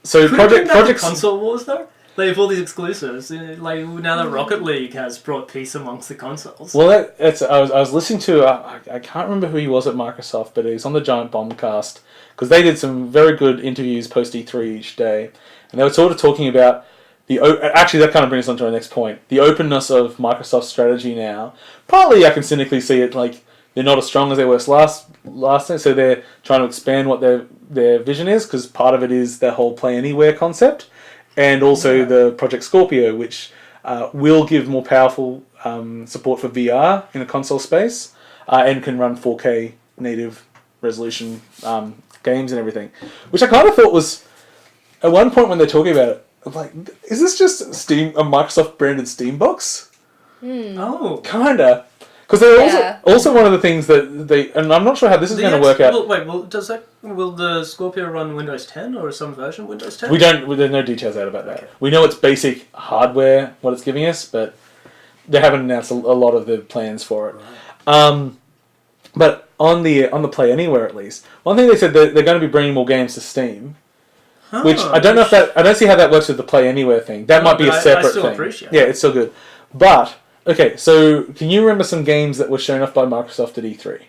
so project console wars though. They have all these exclusives. Like now that Rocket League has brought peace amongst the consoles. Well, I was listening to I can't remember who he was at Microsoft, but he's on the Giant Bombcast, because they did some very good interviews post E3 each day, and they were sort of talking about actually that kind of brings us on to our next point, the openness of Microsoft's strategy now. Partly I can cynically see it like they're not as strong as they were last time, so they're trying to expand what their vision is, because part of it is their whole play anywhere concept. And also the Project Scorpio, which will give more powerful support for VR in a console space, and can run 4K native resolution games and everything. Which I kind of thought was, at one point when they're talking about it, I'm like, is this just a Microsoft branded Steam box? Oh. Kinda. Because they're also one of the things that they, and I'm not sure how this is going to work out. Will the Scorpio run Windows 10 or some version of Windows 10? There's no details out about that. Okay. We know it's basic hardware, what it's giving us, but they haven't announced a lot of the plans for it. Right. But on the Play Anywhere at least, one thing they said they're going to be bringing more games to Steam. Which I don't know if I don't see how that works with the Play Anywhere thing. That might be a separate thing. Appreciate it. Yeah, it's still good. But okay, so can you remember some games that were shown off by Microsoft at E3?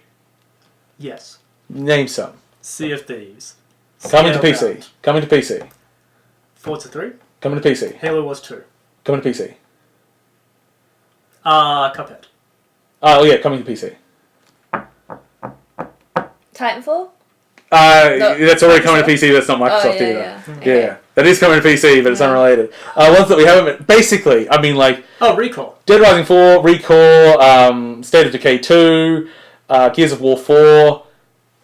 Yes. Name some. Sea of Thieves. Coming to PC. Coming to PC. Forza 3. Coming to PC. Halo Wars 2. Coming to PC. Cuphead. Oh yeah, coming to PC. Titanfall? That's already coming to PC, that's not Microsoft either. Yeah. That is coming to PC, but it's unrelated. Ones that we haven't... Basically, I mean, like... Recall. Dead Rising 4, Recall, State of Decay 2, Gears of War 4...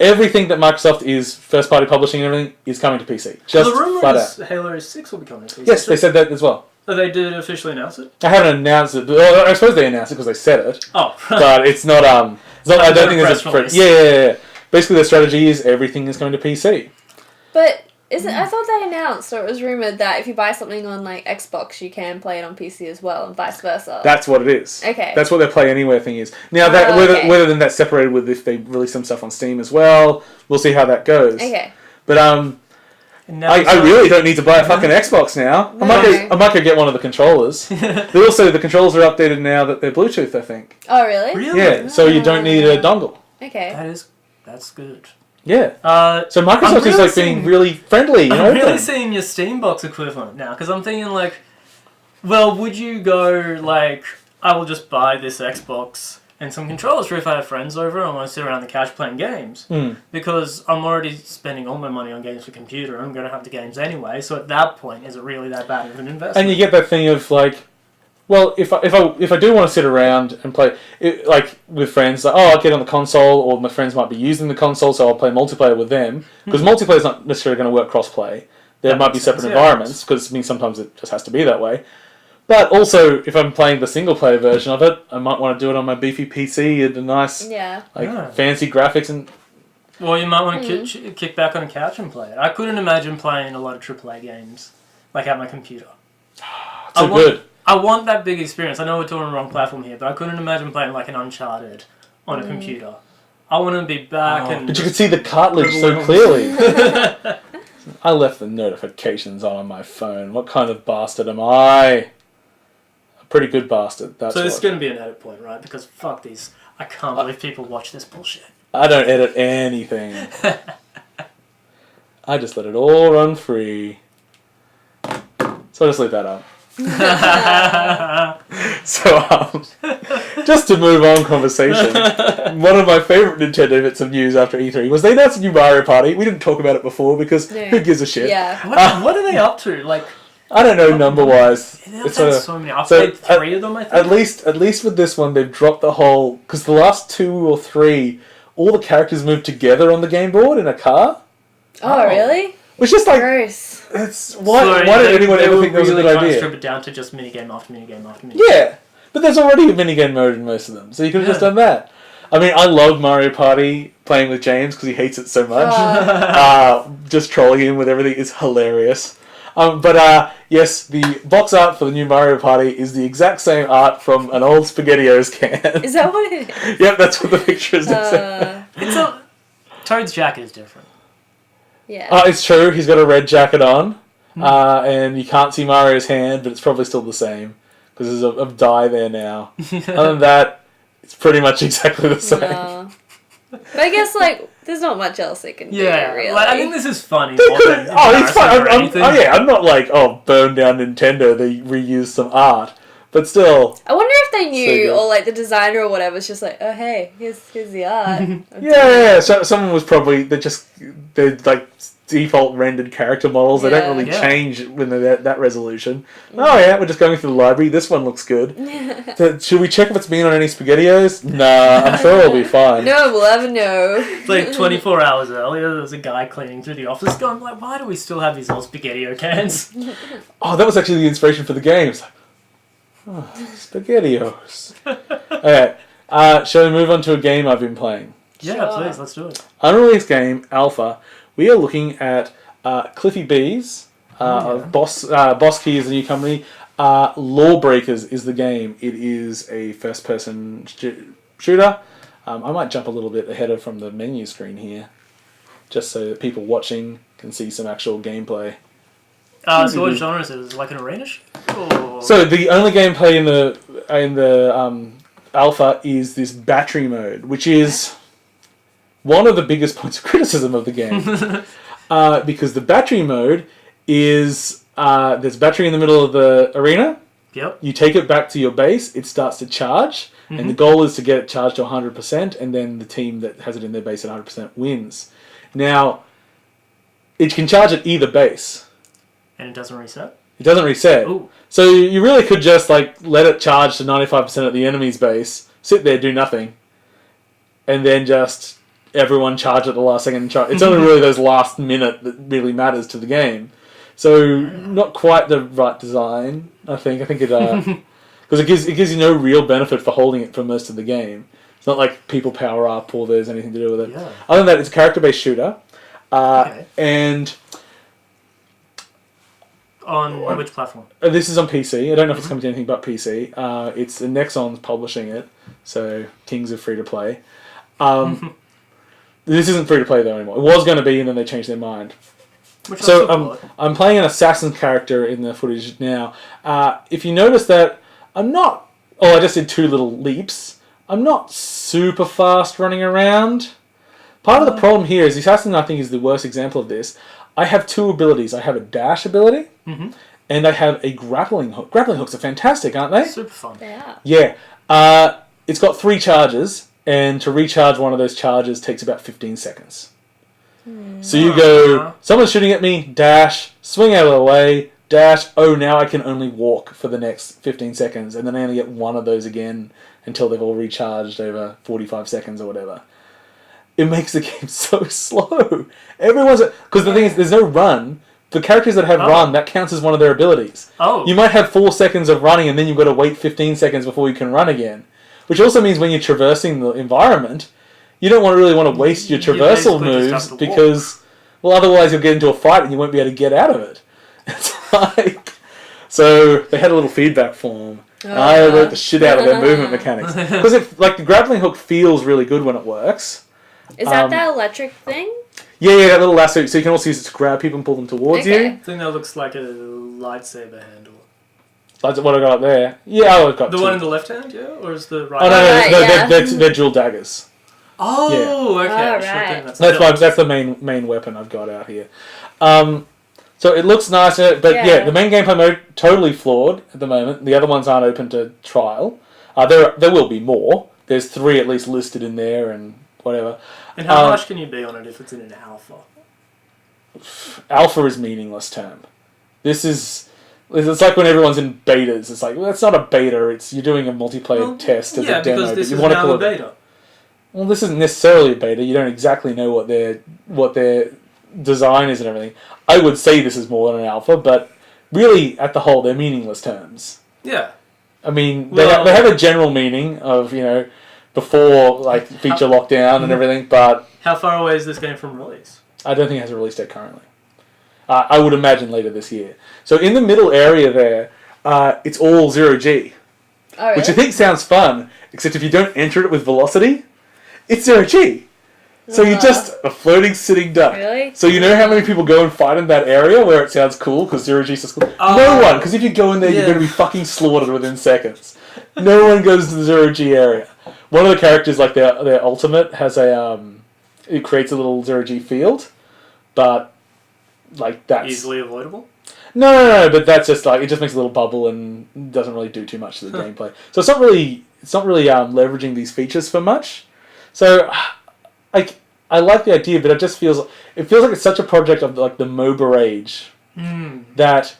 Everything that Microsoft is first-party publishing and everything is coming to PC. Just the rumor flat is out. Halo 6 will be coming to PC. Yes, they said that as well. Oh, they did officially announce it? I haven't announced it, but I suppose they announced it because they said it. Oh. But it's not... I don't think there's a... Yeah. Basically, their strategy is everything is going to PC. But I thought they announced, or it was rumored, that if you buy something on like Xbox, you can play it on PC as well, and vice versa. That's what it is. Okay. That's what their Play Anywhere thing is. Now, whether then that's separated with if they release some stuff on Steam as well, we'll see how that goes. Okay. But I really don't need to buy a fucking Xbox now. No. I might go get one of the controllers. The controllers are updated now that they're Bluetooth, I think. Oh, really? Really? Yeah, so you don't need a dongle. Okay. That's good. Yeah. So Microsoft is like being really friendly. I'm really seeing your Steam box equivalent now, because I'm thinking like, well, would you go like, I will just buy this Xbox and some controllers for if I have friends over and I want to sit around the couch playing games, because I'm already spending all my money on games for computer. I'm going to have the games anyway. So at that point, is it really that bad of an investment? And you get that thing of like, well, if I do want to sit around and play, like with friends, like, I'll get on the console, or my friends might be using the console, so I'll play multiplayer with them. Because multiplayer is not necessarily going to work cross-play. There might be separate environments, because sometimes it just has to be that way. But also, if I'm playing the single-player version of it, I might want to do it on my beefy PC and a nice, fancy graphics and. Well, you might want to kick back on a couch and play it. I couldn't imagine playing a lot of AAA games like at my computer. So good. I want that big experience. I know we're talking the wrong platform here, but I couldn't imagine playing like an Uncharted on a computer. I want to be back and... But you can see the cartilage so clearly. I left the notifications on my phone. What kind of bastard am I? A pretty good bastard. That's so this is going to be an edit point, right? Because fuck these. I can't believe people watch this bullshit. I don't edit anything. I just let it all run free. So I just leave that up. So, just to move on conversation, one of my favourite Nintendo bits of news after E3 was they announced a new Mario Party. We didn't talk about it before because who gives a shit? Yeah. What are they up to? Like, I don't know number-wise. It's so many. I've played 3 of them, I think. At least with this one, they've dropped the whole... Because the last 2 or 3, all the characters moved together on the game board in a car. Oh, really? Which is like... Gross. Why did anyone ever think that was a good idea? Strip it down to just minigame after minigame after minigame. Yeah, but there's already a minigame mode in most of them, so you could have just done that. I mean, I love Mario Party playing with James because he hates it so much. Just trolling him with everything is hilarious. But yes, the box art for the new Mario Party is the exact same art from an old SpaghettiOs can. Is that what it is? Yep, that's what the picture is. Toad's jacket is different. Yeah. It's true, he's got a red jacket on, and you can't see Mario's hand, but it's probably still the same, because there's a dye there now. Other than that, it's pretty much exactly the same. No. But I guess, like, there's not much else they can do, really. Like, I think this is funny. It's fine. I'm not like, burn down Nintendo, they reused some art. But still... I wonder if they knew, or like the designer or whatever was just like, oh hey, here's the art. Yeah. So someone was probably... They're like default rendered character models. They don't really change when they're at that resolution. Oh yeah, we're just going through the library. This one looks good. So, should we check if it's been on any SpaghettiOs? Nah, I'm sure it'll be fine. No one will ever know. It's like 24 hours earlier, there was a guy cleaning through the office going like, why do we still have these old SpaghettiO cans? Oh, that was actually the inspiration for the game. It's like, SpaghettiOs. Okay, shall we move on to a game I've been playing? Yeah, please, let's do it. Unreleased game, Alpha. We are looking at Cliffy B's, Boss Key is the new company. Lawbreakers is the game. It is a first-person shooter. I might jump a little bit ahead from the menu screen here, just so that people watching can see some actual gameplay. So what genre is it? Is it like an arena shoot? So the only gameplay in the alpha is this battery mode, which is one of the biggest points of criticism of the game, because the battery mode is there's battery in the middle of the arena. Yep. You take it back to your base, it starts to charge, and the goal is to get it charged to 100%, and then the team that has it in their base at 100% wins. Now, it can charge at either base. And it doesn't reset? It doesn't reset. Ooh. So you really could just let it charge to 95% at the enemy's base, sit there, do nothing, and then just everyone charge at the last second. It's only really those last minute that really matters to the game. So not quite the right design, I think. I think it because it gives you no real benefit for holding it for most of the game. It's not like people power up or there's anything to do with it. Yeah. Other than that, it's a character-based shooter, and on which platform? This is on PC. I don't know if it's coming to anything but PC. It's Nexon's publishing it, so Kings of free to play. This isn't free to play though anymore. It was going to be, and then they changed their mind. So I'm playing an assassin character in the footage now. If you notice that I'm not... I just did 2 little leaps. I'm not super fast running around. Part of the problem here is the assassin, I think, is the worst example of this. I have 2 abilities. I have a dash ability, and I have a grappling hook. Grappling hooks are fantastic, aren't they? Super fun. They are. Yeah. It's got 3 charges, and to recharge one of those charges takes about 15 seconds. So you go, someone's shooting at me, dash, swing out of the way, dash, now I can only walk for the next 15 seconds, and then I only get 1 of those again until they've all recharged over 45 seconds or whatever. It makes the game so slow. Because the thing is, there's no run. The characters that have run, that counts as one of their abilities. You might have 4 seconds of running, and then you've got to wait 15 seconds before you can run again. Which also means when you're traversing the environment, you don't really want to waste your traversal moves because, otherwise you'll get into a fight and you won't be able to get out of it. It's like... So they had a little feedback form. And I wrote the shit out of their movement mechanics. Because the grappling hook feels really good when it works. Is that electric thing? Yeah, that little lasso. So you can also use it to grab people and pull them towards you. I think that looks like a lightsaber handle. That's what I got there. Yeah, I've got the 2. one in the left hand, or is the right? They're dual daggers. Oh, okay. Right. That's the main weapon I've got out here. So So it looks nice, but the main gameplay mode totally flawed at the moment. The other ones aren't open to trial. There will be more. There's 3 at least listed in there and whatever. And how harsh can you be on it if it's in an alpha? Alpha is meaningless term. It's like when everyone's in betas. It's like, well, that's not a beta. You're doing a multiplayer test as a demo. Because this is now a beta. Well, this isn't necessarily a beta. You don't exactly know what their design is and everything. I would say this is more than an alpha, but really, at the whole, they're meaningless terms. Yeah. I mean, they have a general meaning of, before like feature lockdown and everything, but... How far away is this game from release? I don't think it has a release date currently. I would imagine later this year. So in the middle area there, it's all 0G. Oh, really? Which I think sounds fun, except if you don't enter it with velocity, it's 0G. So you're just a floating sitting duck. Really? So you know how many people go and fight in that area where it sounds cool because 0G sounds cool? No one, because if you go in there, you're going to be fucking slaughtered within seconds. No one goes to the 0G area. One of the characters, like their ultimate, has it creates a little 0G field, but like that's easily avoidable. No, but that's just like it just makes a little bubble and doesn't really do too much to the gameplay. So it's not really leveraging these features for much. So like I like the idea, but it just feels like it's such a project of like the MOBA age that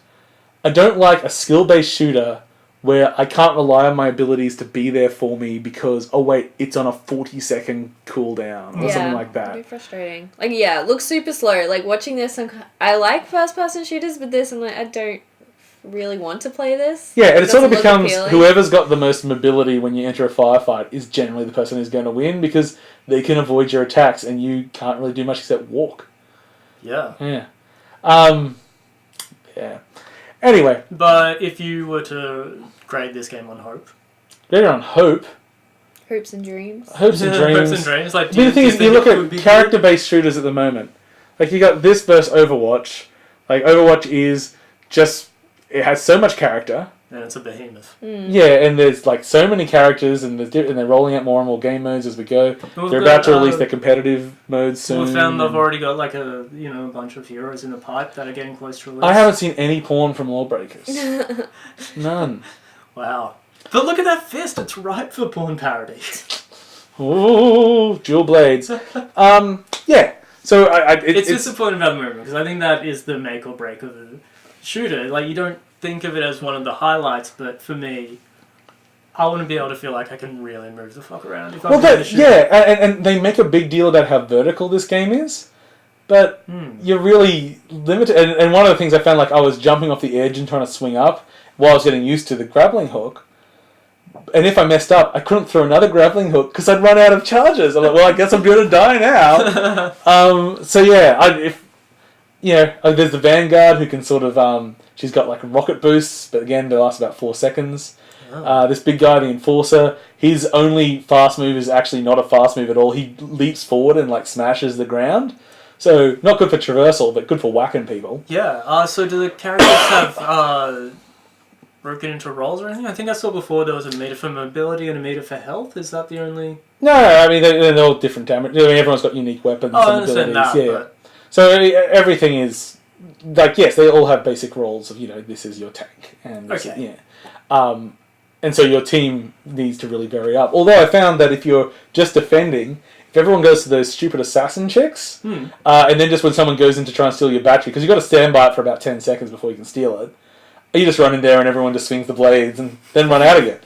I don't like a skill-based shooter where I can't rely on my abilities to be there for me because, oh wait, it's on a 40-second cooldown or something like that. It'd be frustrating. Like, it looks super slow. Like, watching this, I like first-person shooters, but this, I'm like, I don't really want to play this. Yeah, and it sort of becomes whoever's got the most mobility when you enter a firefight is generally the person who's going to win because they can avoid your attacks and you can't really do much except walk. Yeah. Yeah. Yeah. Anyway. But if you were to grade this game on hope. Grade it on hope. Hopes and dreams. Hopes and dreams. Hopes and dreams. Like, the thing is, you look at character-based shooters at the moment. Like, you got this versus Overwatch. Like, Overwatch is just... It has so much character. And it's a behemoth. Yeah, and there's like so many characters, and they're rolling out more and more game modes as we go. They're about to release their competitive modes soon. We found they've already got like a bunch of heroes in the pipe that are getting close to release. I haven't seen any porn from Lawbreakers. None. Wow. But look at that fist, it's ripe for porn parody. Ooh, dual blades. Yeah. So it's disappointing about the movement, because I think that is the make or break of a shooter. Like, you don't think of it as one of the highlights, but for me, I want to be able to feel like I can really move the fuck around. If and they make a big deal about how vertical this game is, but you're really limited. And one of the things I found, like I was jumping off the edge and trying to swing up while I was getting used to the grappling hook, and if I messed up, I couldn't throw another grappling hook because I'd run out of charges. I'm like, well, I guess I'm going to die now. So yeah, there's the Vanguard who can sort of, she's got like rocket boosts, but again, they last about 4 seconds. Oh. This big guy, the Enforcer, his only fast move is actually not a fast move at all. He leaps forward and like smashes the ground. So, not good for traversal, but good for whacking people. Yeah, so do the characters have broken into roles or anything? I think I saw before there was a meter for mobility and a meter for health. Is that the only... No, I mean, they're all different damage. I mean, everyone's got unique weapons and abilities. But... So everything is like, yes, they all have basic roles of this is your tank and this and so your team needs to really vary up. Although I found that if you're just defending, if everyone goes to those stupid assassin checks, and then just when someone goes in to try and steal your battery, because you've got to stand by it for about 10 seconds before you can steal it, you just run in there and everyone just swings the blades and then run out again.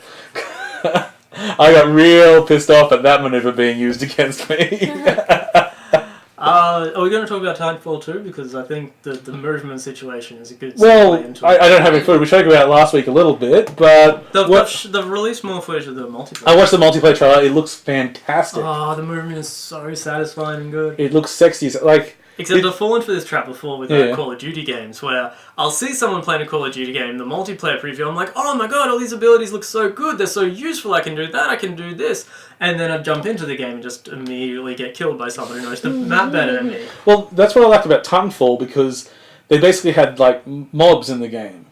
I got real pissed off at that maneuver being used against me. Are we going to talk about Titanfall 2? Because I think the movement situation is a good segue into it. I don't have any footage. We spoke about it last week a little bit, but... They've released more footage of the multiplayer. I watched the multiplayer trailer. It looks fantastic. Oh, the movement is so satisfying and good. It looks sexy. Except I've fallen for this trap before with Call of Duty games, where I'll see someone playing a Call of Duty game, the multiplayer preview, I'm like, oh my god, all these abilities look so good, they're so useful, I can do that, I can do this. And then I jump into the game and just immediately get killed by someone who knows the map better than me. Well, that's what I liked about Titanfall, because they basically had, like, mobs in the game.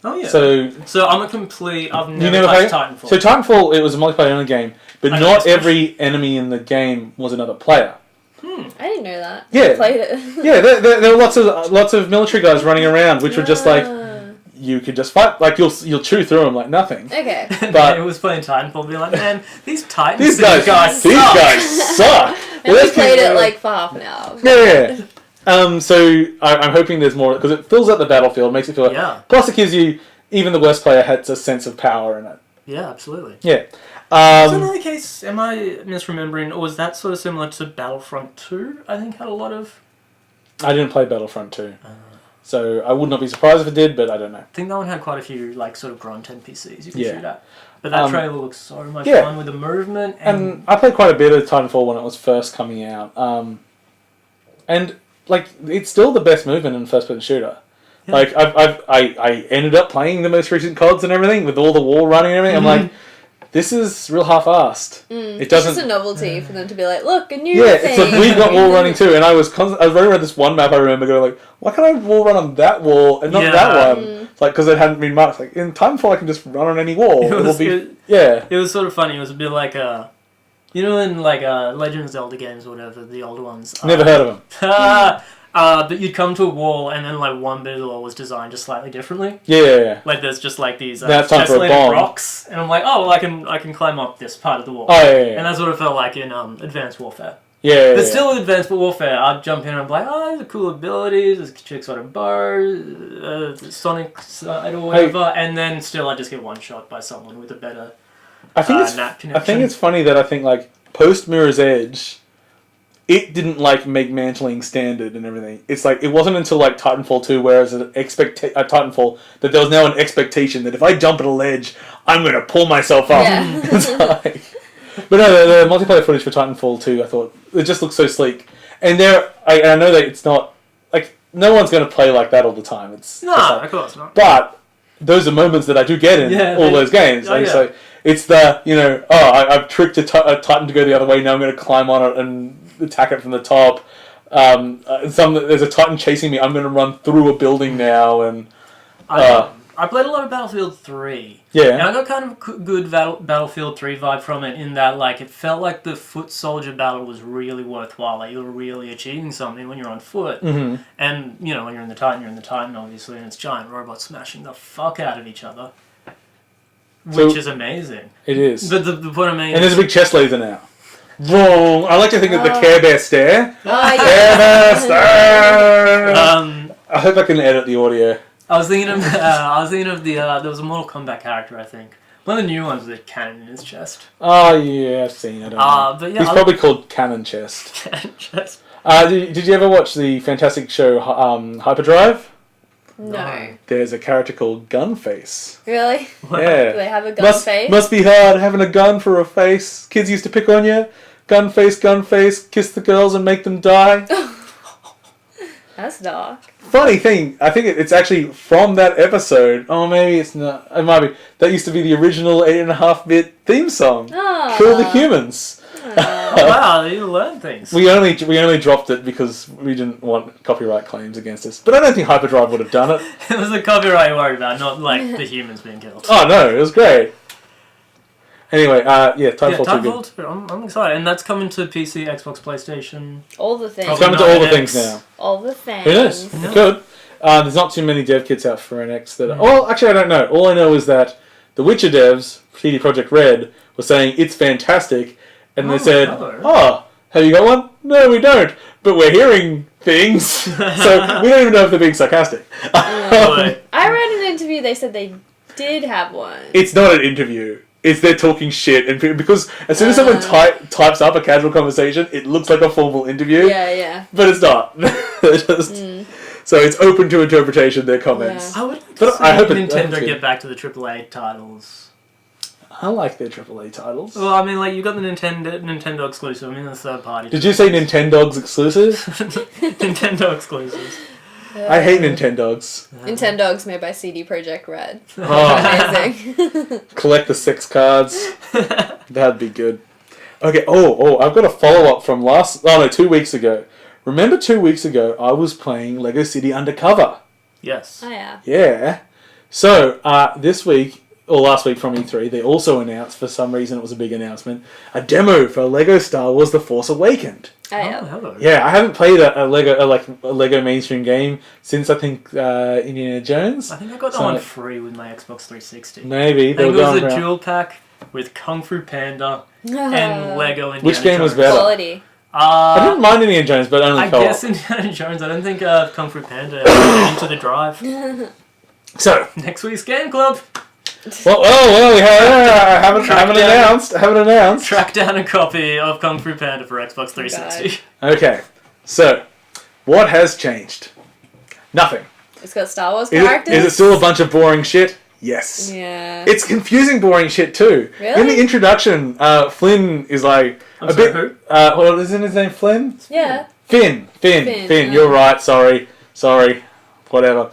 Oh yeah. So I'm a complete... I've never touched Titanfall. So Titanfall, it was a multiplayer only game, but not every enemy in the game was another player. I didn't know that. Yeah. I played it. Yeah, there were lots of military guys running around, which were just like, you could just fight, like you'll chew through them like nothing. Okay. But it was playing Titanfall, be like, man, these Titans, these guys suck. And we played it like for half an hour. Yeah. So I'm hoping there's more, because it fills out the battlefield, makes it feel like... Plus it gives you, even the worst player has a sense of power in it. Yeah, absolutely. Yeah. Is that another case, am I misremembering, or was that sort of similar to Battlefront 2? I think had a lot of... I didn't play Battlefront 2. So I would not be surprised if it did, but I don't know. I think that one had quite a few like sort of grunt NPCs you can shoot at. But that trailer looks so much Yeah. fun with the movement. And I played quite a bit of Titanfall when it was first coming out. And like it's still the best movement in a first-person shooter. Yeah. Like I ended up playing the most recent CODs and everything with all the wall running and everything. I'm like, this is real half-assed. It doesn't. It's just a novelty for them to be like, look, a new thing. It's like we've got wall running too, and I was running around this one map. I remember going like, why can't I wall run on that wall and not that one? It's like because it hadn't been marked. Like in Titanfall, I can just run on any wall. It was sort of funny. It was a bit like you know, in like Legend of Zelda games or whatever, the older ones. Never heard of them. But you'd come to a wall, and then like one bit of the wall was designed just slightly differently. Yeah. Like there's just like these tessellated rocks, and I'm like, oh, well, I can climb up this part of the wall. Oh yeah. And that's what it felt like in Advanced Warfare. Yeah. But still in Advanced Warfare, I'd jump in and I'm like, oh, these are cool abilities. This chick's got a bow, Sonic side or whatever, and then still I just get one shot by someone with a better. I think it's funny that I think like post Mirror's Edge. It didn't like make mantling standard and everything. It's like it wasn't until like Titanfall 2, whereas Titanfall that there was now an expectation that if I jump at a ledge, I'm going to pull myself up. Yeah. It's like, but no, the multiplayer footage for Titanfall 2, I thought it just looks so sleek. And I know that it's not like no one's going to play like that all the time. It's of course not. But those are moments that I do get in all those games. So it's the I've tricked a Titan to go the other way. Now I'm going to climb on it and attack it from the top. There's a Titan chasing me. I'm going to run through a building now, and I played a lot of Battlefield 3. Yeah, and I got kind of good Battlefield 3 vibe from it in that like it felt like the foot soldier battle was really worthwhile. Like you were really achieving something when you're on foot, and you know when you're in the Titan, obviously, and it's giant robots smashing the fuck out of each other, which is amazing. It is. But the point I mean, and there's a big chest laser now. Wrong. I like to think of the Care Bear stare. Oh, Care Bear stare. I hope I can edit the audio. I was thinking of the there was a Mortal Kombat character, I think. One of the new ones with a cannon in his chest. Oh yeah, I've seen it. I don't know. But yeah, he's probably called Cannon Chest. Cannon Chest. Did you ever watch the fantastic show Hyperdrive? No. There's a character called Gunface. Really? Yeah. Do they have a gun face? Must be hard having a gun for a face. Kids used to pick on you. Gunface, kiss the girls and make them die. That's dark. Funny thing, I think it's actually from that episode. Oh, maybe it's not. It might be. That used to be the original 8.5-bit theme song. Oh. Kill the Humans. Wow, you learn things. We only dropped it because we didn't want copyright claims against us. But I don't think Hyperdrive would have done it. It was the copyright you worried about, not like the humans being killed. Oh no, it was great. Anyway, Titanfall 2. I'm excited, and that's coming to PC, Xbox, PlayStation. All the things. It's coming to all the things now. All the things. Who knows? It could. There's not too many dev kits out for NX that. Well, actually, I don't know. All I know is that the Witcher devs, CD Projekt Red, were saying it's fantastic. And they said, have you got one? No, we don't. But we're hearing things. So we don't even know if they're being sarcastic. I read an interview, they said they did have one. It's not an interview. It's they're talking shit. And because as soon as someone types up a casual conversation, it looks like a formal interview. Yeah. But it's not. So it's open to interpretation, their comments. Yeah. I hope Nintendo get back to the AAA titles. I like their AAA titles. Well, I mean, like, you got the Nintendo exclusive. I mean, the third party. Did you say Nintendogs exclusive? Nintendo exclusives. I hate Nintendogs. Nintendogs made by CD Projekt Red. Amazing. Collect the 6 cards. That'd be good. Okay, I've got a follow-up from 2 weeks ago. Remember 2 weeks ago, I was playing Lego City Undercover? Yes. Oh, yeah. Yeah. So, this week, or last week from E3, they also announced, for some reason it was a big announcement, a demo for Lego Star Wars The Force Awakens. Oh, yeah. Hello. Yeah, I haven't played a Lego mainstream game since, I think, Indiana Jones. I think I got that one free with my Xbox 360. Maybe. I think it was a dual pack with Kung Fu Panda and Lego Indiana Which game Jones. was better? Quality. I didn't mind Indiana Jones, but only co-op. I guess Indiana Jones. I don't think Kung Fu Panda Into the Drive. So, Next week's Game Club. well, we haven't announced. Track down a copy of Kung Fu Panda for Xbox 360. Okay, so, what has changed? Nothing. It's got Star Wars characters. Is it still a bunch of boring shit? Yes. Yeah. It's confusing boring shit too. Really? In the introduction, Flynn is like Who? What isn't his name? Flynn? Yeah. Finn. You're right. Sorry. Whatever.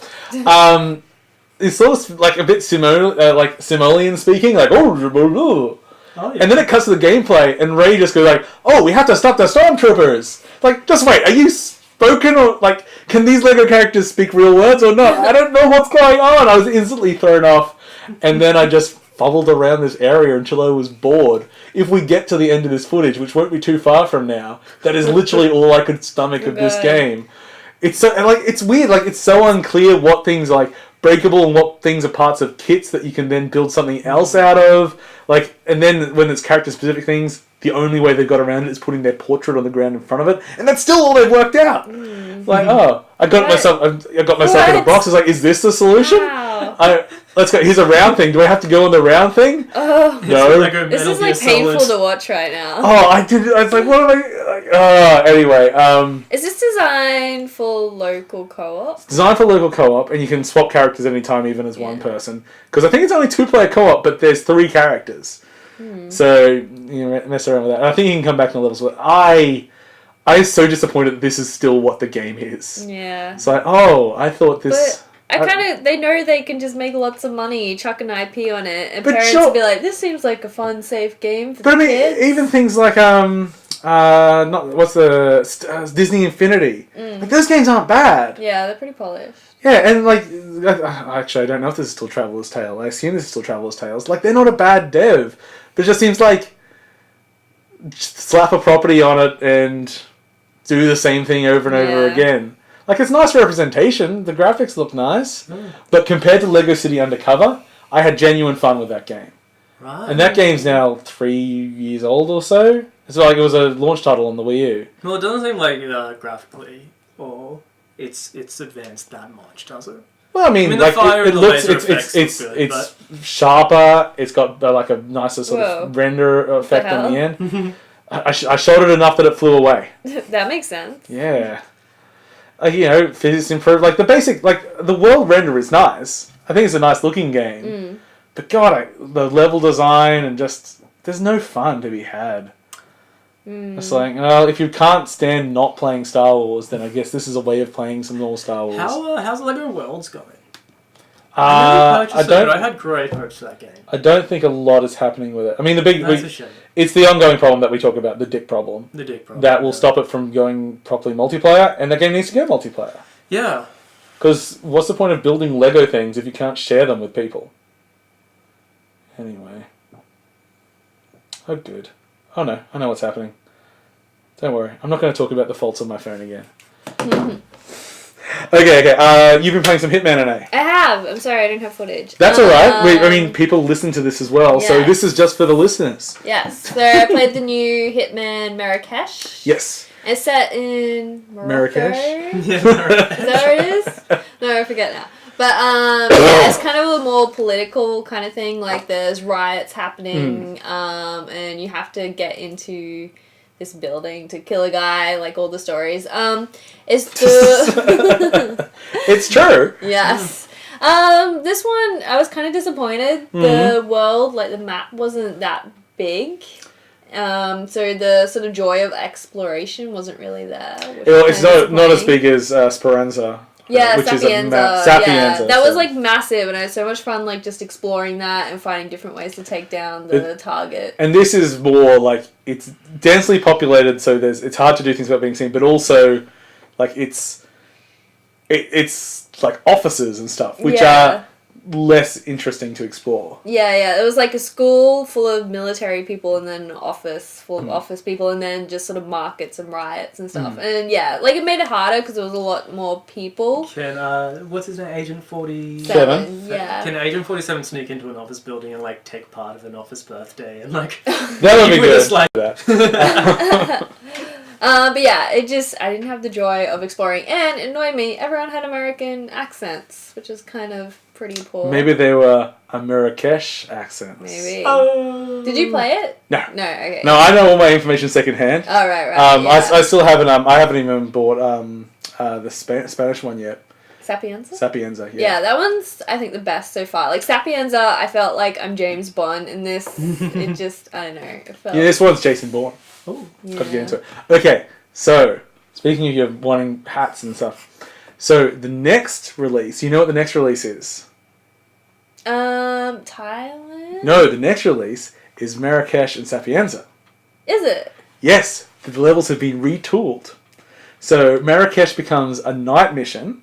It's sort of like a bit Simoleon speaking, like Oh, yeah. and then it cuts to the gameplay, and Ray just goes like, "Oh, we have to stop the stormtroopers." Like, just wait, are you spoken or like? Can these Lego characters speak real words or not? I don't know what's going on. I was instantly thrown off, and then I just fumbled around this area until I was bored. If we get to the end of this footage, which won't be too far from now, that is literally all I could stomach of this game. It's so it's weird. Like, it's so unclear what things are like breakable and what things are parts of kits that you can then build something else out of. Like, and then when it's character specific things, the only way they've got around it is putting their portrait on the ground in front of it, and that's still all they've worked out. Like, I got myself in a box. It's like, is this the solution? Wow. Let's go. Here's a round thing. Do I have to go on the round thing? Oh, no. This is like painful to watch right now. Oh, I was like, what am I? Like, anyway. Is this designed for local co-op? Designed for local co-op, and you can swap characters anytime, even as one person. Because I think it's only 2-player co-op, but there's 3 characters. So, you know, mess around with that. And I think you can come back in the levels. But I'm so disappointed that this is still what the game is. Yeah. It's like, I thought this... But they know they can just make lots of money, chuck an IP on it, and parents will be like, this seems like a fun, safe game for the kids. Even things like, Disney Infinity. Like, those games aren't bad. Yeah, they're pretty polished. Yeah, and like, actually, I don't know if this is still Traveler's Tale. I assume this is still Traveler's Tales. Like, they're not a bad dev, but it just seems like just slap a property on it and do the same thing over and over again. Like, it's nice representation. The graphics look nice, but compared to Lego City Undercover, I had genuine fun with that game. Right. And that game's now 3 years old or so. It's like it was a launch title on the Wii U. Well, it doesn't seem like graphically or it's advanced that much, does it? Well, I mean like it looks, it's sharper. It's got like a nicer sort of render effect on the end. I shot it enough that it flew away. That makes sense. Yeah, you know, physics improved. Like the basic, like the world render is nice. I think it's a nice looking game. But God, the level design and just there's no fun to be had. It's like, if you can't stand not playing Star Wars, then I guess this is a way of playing some more Star Wars. How's Lego Worlds going? I had great hopes for that game. I don't think a lot is happening with it. I mean, That's a shame. It's the ongoing problem that we talk about, the dick problem. The dick problem. That will stop it from going properly multiplayer, and that game needs to go multiplayer. Yeah. Because what's the point of building Lego things if you can't share them with people? Anyway. Oh, good. Oh no, I know what's happening. Don't worry, I'm not going to talk about the faults of my phone again. Okay. You've been playing some Hitman, Anais. I have. I'm sorry, I don't have footage. That's alright. I mean, people listen to this as well, so this is just for the listeners. Yes. So I played the new Hitman Marrakesh. Yes. It's set in Morocco. Marrakesh? Is that where it is? No, I forget now. But it's kind of a more political kind of thing. Like there's riots happening, and you have to get into this building to kill a guy. Like all the stories. It's the It's true. Yes. This one I was kind of disappointed. The world, like the map, wasn't that big. So the sort of joy of exploration wasn't really there. Well, it's not as big as Speranza. Yeah, which Sapienza. Sapienza. That was like massive, and I had so much fun like just exploring that and finding different ways to take down the target. And this is more like it's densely populated, so it's hard to do things without being seen, but also like it's like offices and stuff, which are less interesting to explore. Yeah. It was like a school full of military people and then an office full of office people and then just sort of markets and riots and stuff. And yeah, like it made it harder because there was a lot more people. Can, what's his name? Agent 47? Seven, yeah. Can Agent 47 sneak into an office building and like take part of an office birthday and like... That would be good. Just, like... But yeah, I didn't have the joy of exploring, and it annoyed me, everyone had American accents, which is kind of pretty poor. Maybe they were a Marrakesh accents. Maybe. Oh. Did you play it? No. No, okay. No, I know all my information secondhand. Oh, right. Yeah. I still haven't, I haven't even bought the Spanish one yet. Sapienza? Yeah. Yeah, that one's, I think, the best so far. Like, Sapienza, I felt like I'm James Bond in this. It just, I don't know. It felt... Yeah, this one's Jason Bourne. Oh, yeah. Got to get into it. Okay, so speaking of you wanting hats and stuff, so the next release, you know what the next release is? Thailand? No, the next release is Marrakesh and Sapienza. Is it? Yes, the levels have been retooled. So Marrakesh becomes a night mission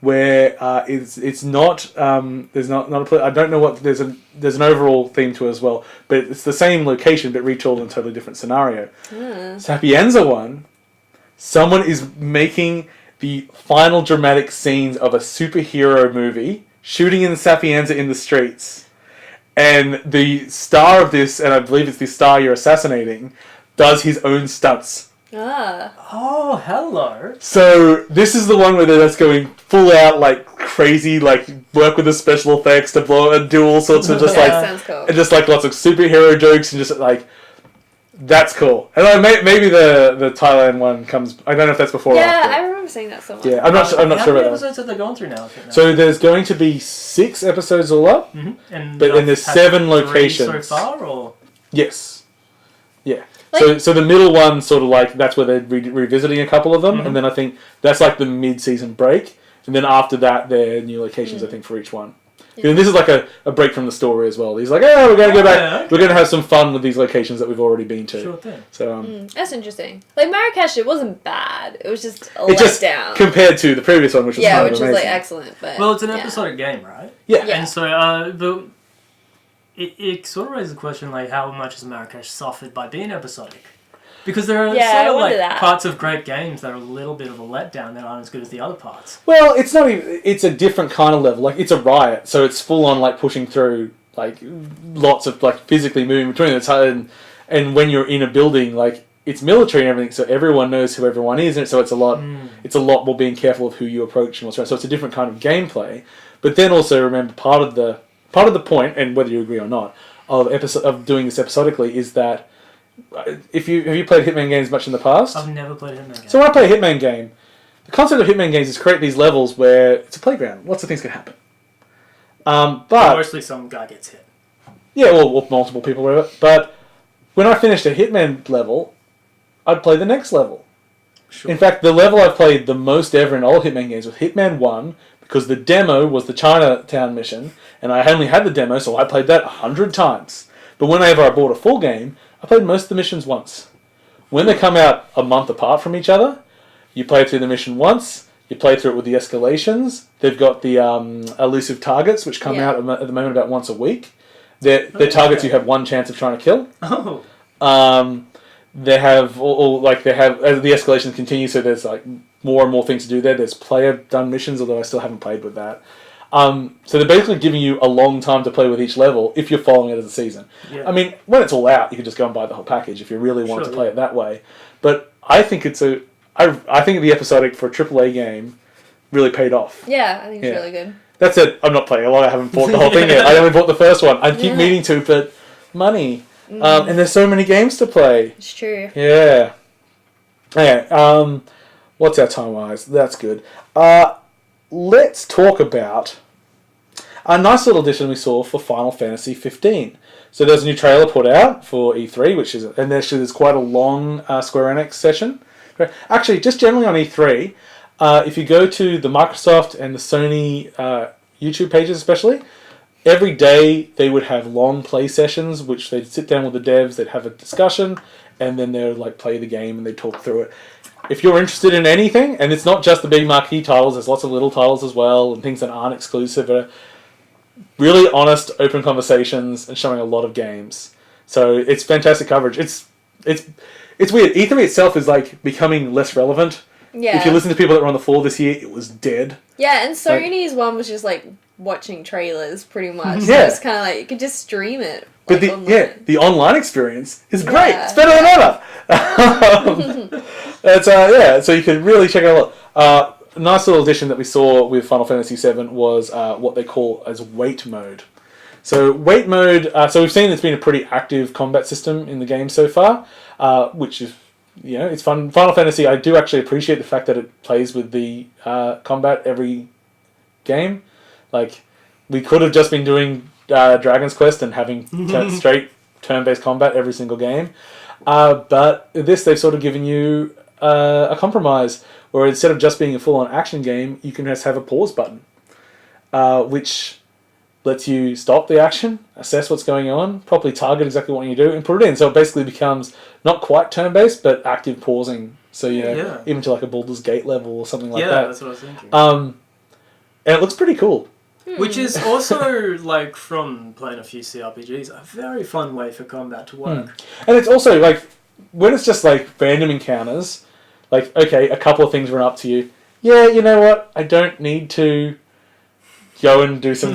where it's not there's not a I don't know what there's an overall theme to it as well, but it's the same location but retooled in a totally different scenario. Sapienza one, someone is making the final dramatic scenes of a superhero movie, shooting in Sapienza in the streets, and the star of this, and I believe it's the star you're assassinating, does his own stunts. Oh, hello. So this is the one where that's going full out like crazy, like work with the special effects to blow and do all sorts of just sounds cool. and just like lots of superhero jokes and just like that's cool. And maybe the Thailand one comes. I don't know if that's before or after. I remember seeing that somewhere. Yeah, I'm not sure How about many that. episodes have they gone through now? So there's going to be 6 episodes all up, And there's 7 locations so far, or yes, yeah. Like, so the middle one sort of like that's where they're revisiting a couple of them, and then I think that's like the mid-season break, and then after that they're new locations I think for each one. Yeah. And this is like a break from the story as well. He's like, oh, we're going to go back. Yeah, okay. We're going to have some fun with these locations that we've already been to. Sure thing. So that's interesting. Like Marrakesh, it wasn't bad. It was just a letdown compared to the previous one, which was which amazing. was like excellent. But well, it's an episodic game, right? Yeah. And so it sort of raises the question like how much has Marrakesh suffered by being episodic? Because there are sort of like parts of great games that are a little bit of a letdown that aren't as good as the other parts. Well, it's not even, it's a different kind of level. Like it's a riot, so it's full on like pushing through like lots of like physically moving between the and when you're in a building like it's military and everything, so everyone knows who everyone is, and so it's a lot more being careful of who you approach and what's around. So it's a different kind of gameplay. But then also remember part of the point, and whether you agree or not, of doing this episodically is that have you played Hitman games much in the past? I've never played a Hitman game. So when I play a Hitman game, the concept of Hitman games is create these levels where it's a playground. Lots of things can happen. But mostly some guy gets hit. Yeah, or multiple people, whatever. But when I finished a Hitman level, I'd play the next level. Sure. In fact, the level I've played the most ever in all Hitman games was Hitman 1, because the demo was the Chinatown mission, and I only had the demo, so I played that 100 times. But whenever I bought a full game, I played most of the missions once. When they come out a month apart from each other, you play through the mission once, you play through it with the escalations. They've got the elusive targets, which come out at the moment about once a week. They're targets you have one chance of trying to kill. Oh. They have as the escalation continues, so there's like more and more things to do there. There's player done missions, although I still haven't played with that. So they're basically giving you a long time to play with each level if you're following it as a season. Yeah. I mean, when it's all out, you can just go and buy the whole package if you really want to play it that way. But I think I think the episodic for a AAA game really paid off. Yeah, I think it's really good. That's it. I'm not playing a lot. I haven't bought the whole thing yet. I only bought the first one. I keep meaning to, but money. And there's so many games to play. It's true. Yeah. Okay. What's our time-wise? That's good. Let's talk about a nice little addition we saw for Final Fantasy 15. So there's a new trailer put out for E3, and there's quite a long Square Enix session. Actually, just generally on E3, if you go to the Microsoft and the Sony YouTube pages especially, every day they would have long play sessions, which they'd sit down with the devs, they'd have a discussion, and then they'd like play the game and they'd talk through it. If you're interested in anything, and it's not just the big marquee titles, there's lots of little titles as well, and things that aren't exclusive. really honest, open conversations and showing a lot of games. So it's fantastic coverage. It's weird. E3 itself is like becoming less relevant. Yeah. If you listen to people that were on the floor this year, it was dead. Yeah, and Sony's one was just like watching trailers pretty much. Yeah. So it's kind of like you could just stream it. But online. the online experience is great. Yeah. It's better than ever. So you can really check it out. A nice little addition that we saw with Final Fantasy VII was what they call as wait mode. So wait mode. So we've seen it's been a pretty active combat system in the game so far, which is it's fun. Final Fantasy. I do actually appreciate the fact that it plays with the combat every game. Like we could have just been doing Dragon's Quest and having straight turn-based combat every single game, but this they've sort of given you a compromise where instead of just being a full-on action game, you can just have a pause button, which lets you stop the action, assess what's going on, properly target exactly what you do, and put it in. So it basically becomes not quite turn-based, but active pausing. So even to like a Baldur's Gate level or something like that. Yeah, that's what I was thinking. And it looks pretty cool. Which is also, like, from playing a few CRPGs, a very fun way for combat to work. And it's also, like, when it's just, like, random encounters, like, okay, a couple of things run up to you. Yeah, you know what? I don't need to go and do some...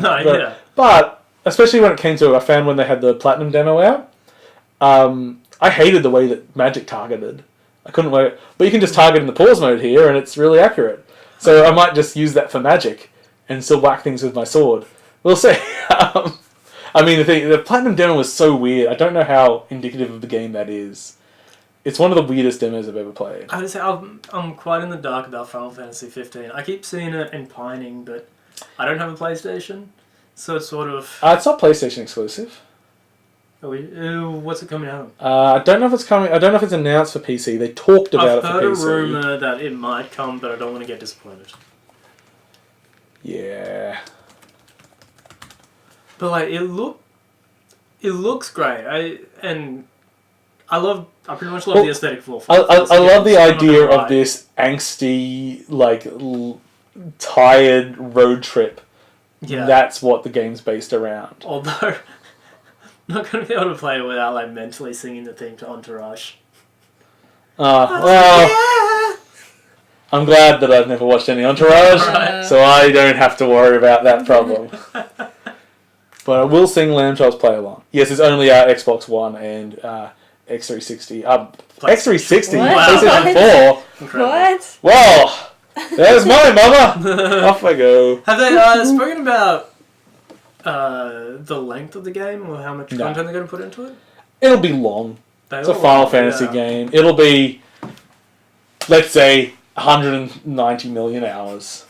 But, especially when it came to... I found when they had the Platinum demo out, I hated the way that magic targeted. I couldn't wait. But you can just target in the pause mode here, and it's really accurate. So I might just use that for magic and still whack things with my sword. We'll see. I mean, the Platinum demo was so weird. I don't know how indicative of the game that is. It's one of the weirdest demos I've ever played. I would say I'm quite in the dark about Final Fantasy 15. I keep seeing it and pining, but I don't have a PlayStation, so it's sort of... it's not PlayStation exclusive. What's it coming out? I don't know if it's coming. I don't know if it's announced for PC. They talked about it for PC. I've heard a rumour that it might come, but I don't want to get disappointed. Yeah. But like it looks great. I pretty much love the aesthetic for I love the idea of this angsty, like tired road trip. Yeah. That's what the game's based around. Although I'm not going to be able to play it without like mentally singing the theme to Entourage. Well, I'm glad that I've never watched any Entourage, so I don't have to worry about that problem. But I will sing Lamb Chop's Play Along. Yes, it's only Xbox One and X360. X360? What? PlayStation 4? Incredible. What? Well, there's my mama. Off I go. Have they spoken about the length of the game or how much content they're going to put into it? It'll be long. It's a Final Fantasy game. It'll be, let's say, 190 million hours.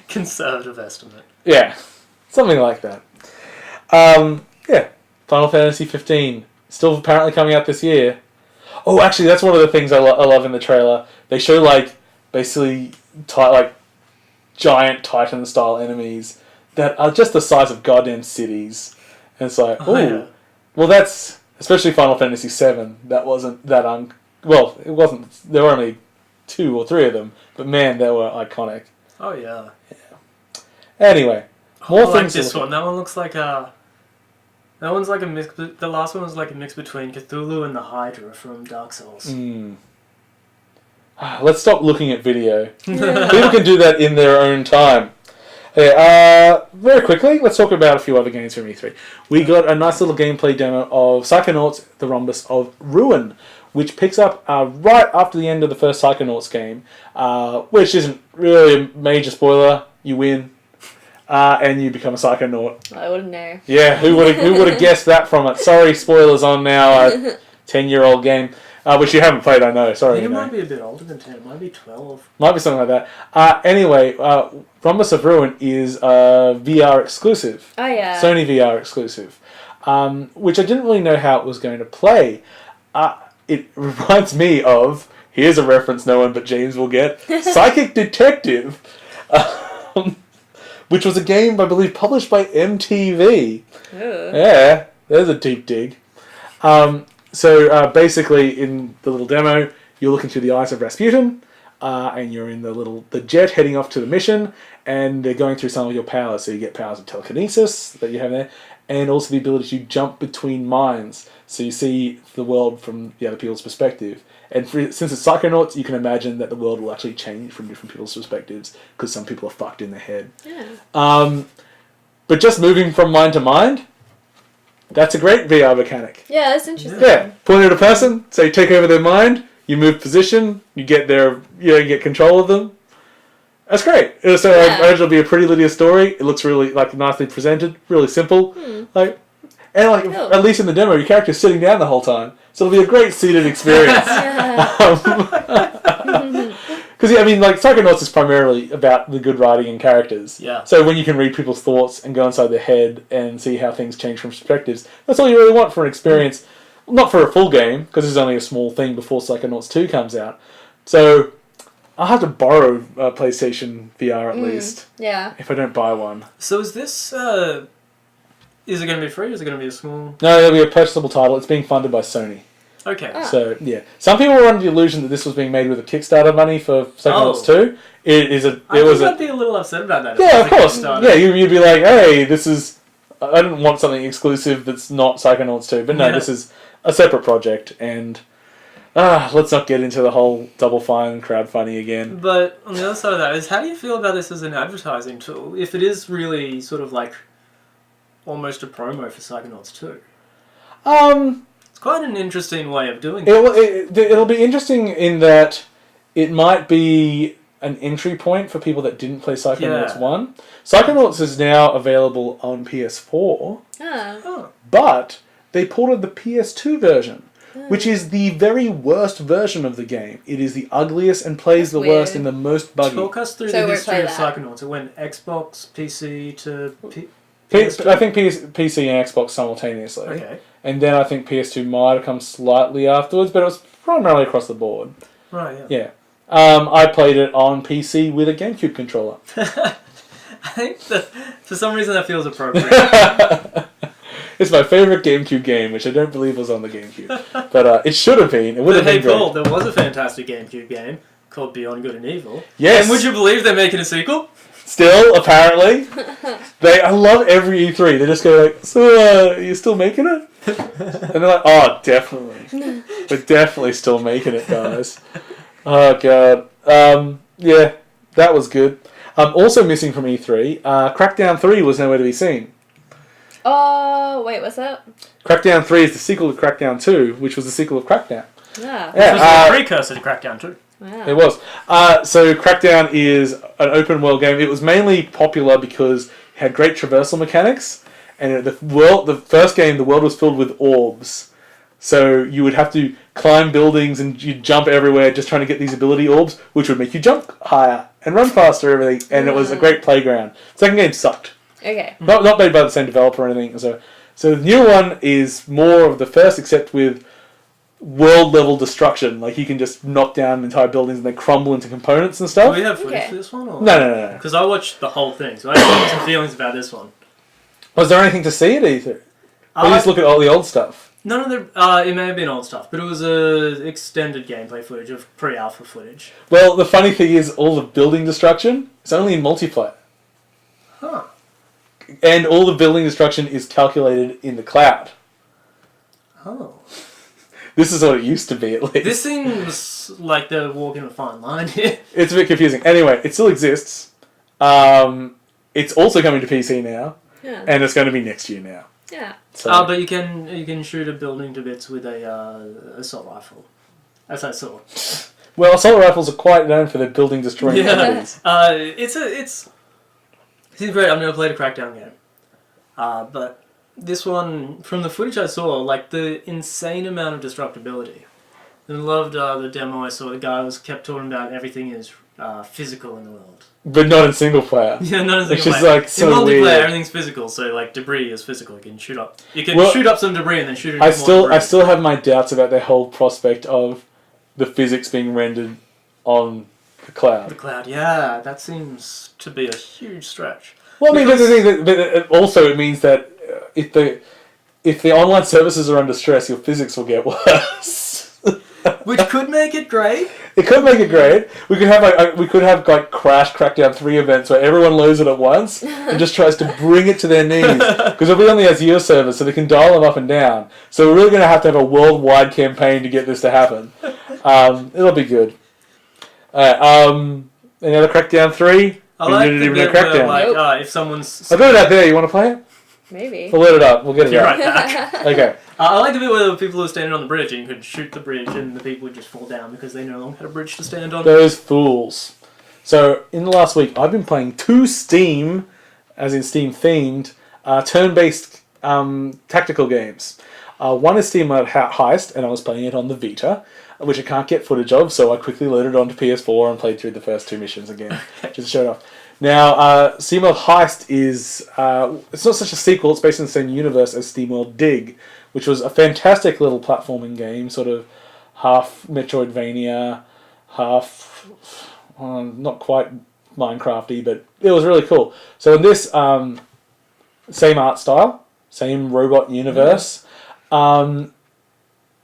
Conservative estimate. Yeah, something like that. Final Fantasy 15. Still apparently coming out this year. Oh, actually, that's one of the things I love in the trailer. They show, like, basically, giant Titan-style enemies that are just the size of goddamn cities. And it's like, well, that's... Especially Final Fantasy VII, that wasn't that well, it wasn't. There were only 2 or 3 of them, but man, they were iconic. Oh yeah. Anyway, more like things. This one. That one looks like a. That one's like a mix. The last one was like a mix between Cthulhu and the Hydra from Dark Souls. Let's stop looking at video. People can do that in their own time. Very quickly, let's talk about a few other games from E3. We got a nice little gameplay demo of Psychonauts, The Rhombus of Ruin, which picks up right after the end of the first Psychonauts game, which isn't really a major spoiler. You win, and you become a Psychonaut. I wouldn't know. Yeah, who would have guessed that from it? Sorry, spoilers on now. A 10-year-old game. Which you haven't played, I know. Sorry. I think it might be a bit older than 10. It might be 12. Might be something like that. Anyway, Rhombus of Ruin is VR exclusive. Oh, yeah. Sony VR exclusive. Which I didn't really know how it was going to play. It reminds me of, here's a reference no one but James will get, Psychic Detective. Which was a game, I believe, published by MTV. Ooh. Yeah, there's a deep dig. So basically, in the little demo, you're looking through the eyes of Rasputin, and you're in the jet heading off to the mission, and they're going through some of your powers. So you get powers of telekinesis that you have there, and also the ability to jump between minds. So you see the world from the other people's perspective. And since it's Psychonauts, you can imagine that the world will actually change from different people's perspectives because some people are fucked in the head. Yeah. But just moving from mind to mind, that's a great VR mechanic. Yeah, that's interesting. Yeah, point at a person, so you take over their mind, you move position, you get you get control of them. That's great. So I imagine it'll be a pretty linear story. It looks really nicely presented, really simple. Cool. At least in the demo, your character's sitting down the whole time, so it'll be a great seated experience. Because Psychonauts is primarily about the good writing and characters. Yeah. So when you can read people's thoughts and go inside their head and see how things change from perspectives, that's all you really want for an experience. Not for a full game, because this is only a small thing before Psychonauts 2 comes out. So I'll have to borrow a PlayStation VR at least. Yeah. If I don't buy one. So is this... is it going to be free or is it going to be a small... No, it'll be a purchasable title. It's being funded by Sony. Okay. So, yeah. Some people were under the illusion that this was being made with a Kickstarter money for Psychonauts 2. I'd be a little upset about that. Yeah, of course. Yeah, you'd be like, hey, this is... I didn't want something exclusive that's not Psychonauts 2. But no, this is a separate project. And let's not get into the whole Double Fine crowdfunding again. But on the other side of that is, how do you feel about this as an advertising tool? If it is really sort of like almost a promo for Psychonauts 2. It's quite an interesting way of doing it. It'll be interesting in that it might be an entry point for people that didn't play Psychonauts 1. Psychonauts is now available on PS4, but they ported the PS2 version, which is the very worst version of the game. It is the ugliest and plays the worst and the most buggy. Talk us through the history of Psychonauts. It went Xbox, PC to... I think PC and Xbox simultaneously. Okay. And then I think PS2 might have come slightly afterwards, but it was primarily across the board. Right, yeah. I played it on PC with a GameCube controller. I think that for some reason that feels appropriate. It's my favourite GameCube game, which I don't believe was on the GameCube. But it should have been. It would have been great. Paul, there was a fantastic GameCube game called Beyond Good and Evil. Yes. And would you believe they're making a sequel? Still, apparently. I love every E3. They just go like, so, are you still making it? And they're like, oh, definitely. We're definitely still making it, guys. Oh, God. Yeah, that was good. Also missing from E3, Crackdown 3 was nowhere to be seen. Oh, wait, what's that? Crackdown 3 is the sequel to Crackdown 2, which was the sequel of Crackdown. Yeah. Which was a precursor to Crackdown 2. Wow. It was. So Crackdown is an open world game. It was mainly popular because it had great traversal mechanics, and the first game, the world was filled with orbs. So you would have to climb buildings and you'd jump everywhere just trying to get these ability orbs, which would make you jump higher and run faster and everything. And it was a great playground. Second game sucked. Okay. Not made by the same developer or anything. So the new one is more of the first, except with world level destruction. Like you can just knock down entire buildings and they crumble into components and stuff. Do we have footage for this one? Or? No. Because I watched the whole thing, so I have some feelings about this one. Was there anything to see at E3? Or you just look at all the old stuff? None of the... it may have been old stuff, but it was extended gameplay footage of pre-alpha footage. Well, the funny thing is, all the building destruction is only in multiplayer. Huh. And all the building destruction is calculated in the cloud. Oh. This is what it used to be, at least. This seems like they're walking a fine line here. It's a bit confusing. Anyway, it still exists. It's also coming to PC now. Yeah. And it's going to be next year now. Yeah. So. But you can shoot a building to bits with a assault rifle. As I saw. Well, assault rifles are quite known for their building destroying abilities. It seems great. I've never played a Crackdown game. But this one, from the footage I saw, like the insane amount of destructibility. And I loved the demo I saw. The guy kept talking about everything is physical in the world. But not in single player. Yeah, not in single player. It's just like so in multiplayer, weird. everything's physical. So like debris is physical. You can shoot up. You can shoot up some debris and then shoot it. I still have my doubts about the whole prospect of the physics being rendered on the cloud. The cloud, yeah, that seems to be a huge stretch. Well, I mean, but it also means that if the online services are under stress, your physics will get worse. Which could make it great. It could make it great. We could have like Crash Crackdown 3 events where everyone loads it at once and just tries to bring it to their knees because it'll be on the Azure server, so they can dial them up and down. So we're really going to have a worldwide campaign to get this to happen. It'll be good. Any other Crackdown 3? I like the bit where, like, if someone's... I'll do it out there. You want to play it? Maybe. We'll load it up. We'll get it Be out. right back. Okay. I like the bit where the people are standing on the bridge and you could shoot the bridge and the people would just fall down because they no longer had a bridge to stand on. Those fools. So, in the last week, I've been playing 2 Steam, as in Steam themed, turn-based tactical games. One is Steam Heist, and I was playing it on the Vita, which I can't get footage of, so I quickly loaded it onto PS4 and played through the first 2 missions again, just to show it off. Now, SteamWorld Heist is... it's not such a sequel, it's based in the same universe as SteamWorld Dig, which was a fantastic little platforming game, sort of half Metroidvania, half... not quite Minecraft-y, but it was really cool. So in this, same art style, same robot universe, and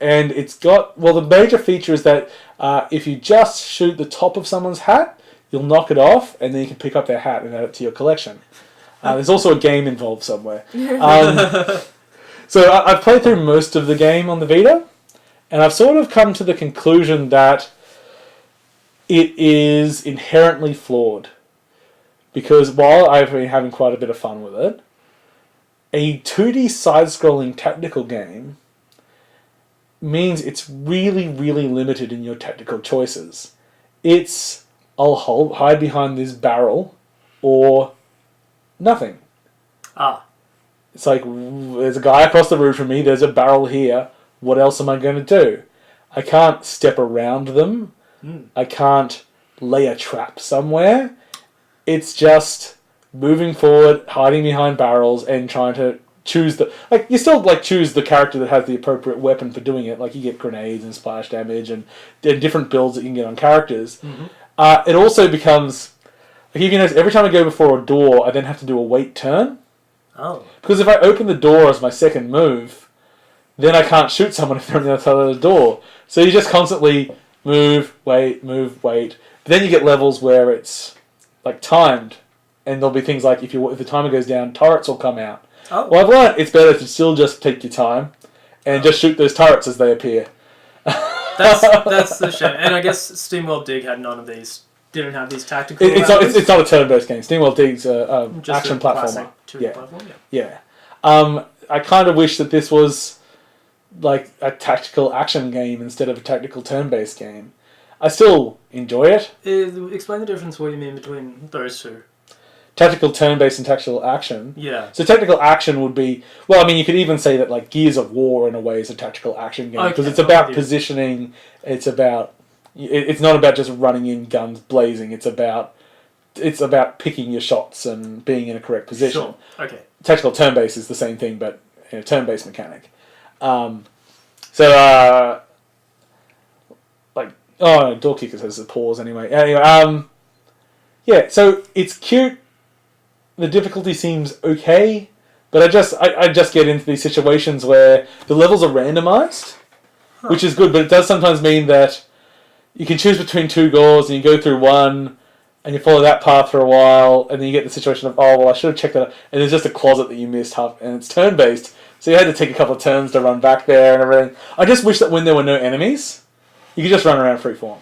it's got... Well, the major feature is that if you just shoot the top of someone's hat, you'll knock it off, and then you can pick up their hat and add it to your collection. There's also a game involved somewhere. So I've played through most of the game on the Vita, and I've sort of come to the conclusion that it is inherently flawed. Because while I've been having quite a bit of fun with it, a 2D side-scrolling tactical game means it's really, really limited in your tactical choices. It's... I'll hide behind this barrel, or nothing. It's like, there's a guy across the room from me, there's a barrel here, what else am I going to do? I can't step around them, I can't lay a trap somewhere. It's just moving forward, hiding behind barrels, and trying to choose the... Like, you still, like, choose the character that has the appropriate weapon for doing it. Like, you get grenades and splash damage, and different builds that you can get on characters. Mm-hmm. It also becomes... Like, if you notice, every time I go before a door, I then have to do a wait turn. Oh. Because if I open the door as my second move, then I can't shoot someone if they're on the other side of the door. So you just constantly move, wait. But then you get levels where it's, like, timed. And there'll be things like, if the timer goes down, turrets will come out. Oh. Well, I've learned it's better to still just take your time and just shoot those turrets as they appear. That's the shame. And I guess SteamWorld Dig had none of these. Didn't have these tactical. It's not a turn-based game. SteamWorld Dig's action platformer. Platform, yeah. I kind of wish that this was like a tactical action game instead of a tactical turn-based game. I still enjoy it. Explain the difference. What you mean between those two? Tactical turn-based and tactical action. Yeah. So tactical action would be... Well, I mean, you could even say that like Gears of War in a way is a tactical action game. Because it's about positioning. It's about... It's not about just running in, guns blazing. It's about picking your shots and being in a correct position. Sure. Okay. Tactical turn-based is the same thing, but in a turn-based mechanic. Door Kickers has a pause anyway. Yeah, so it's cute. The difficulty seems okay, but I just get into these situations where the levels are randomized, which is good, but it does sometimes mean that you can choose between 2 goals and you go through one and you follow that path for a while, and then you get the situation of, oh, well, I should have checked that out, and there's just a closet that you missed, and it's turn-based, so you had to take a couple of turns to run back there and everything. I just wish that when there were no enemies, you could just run around freeform.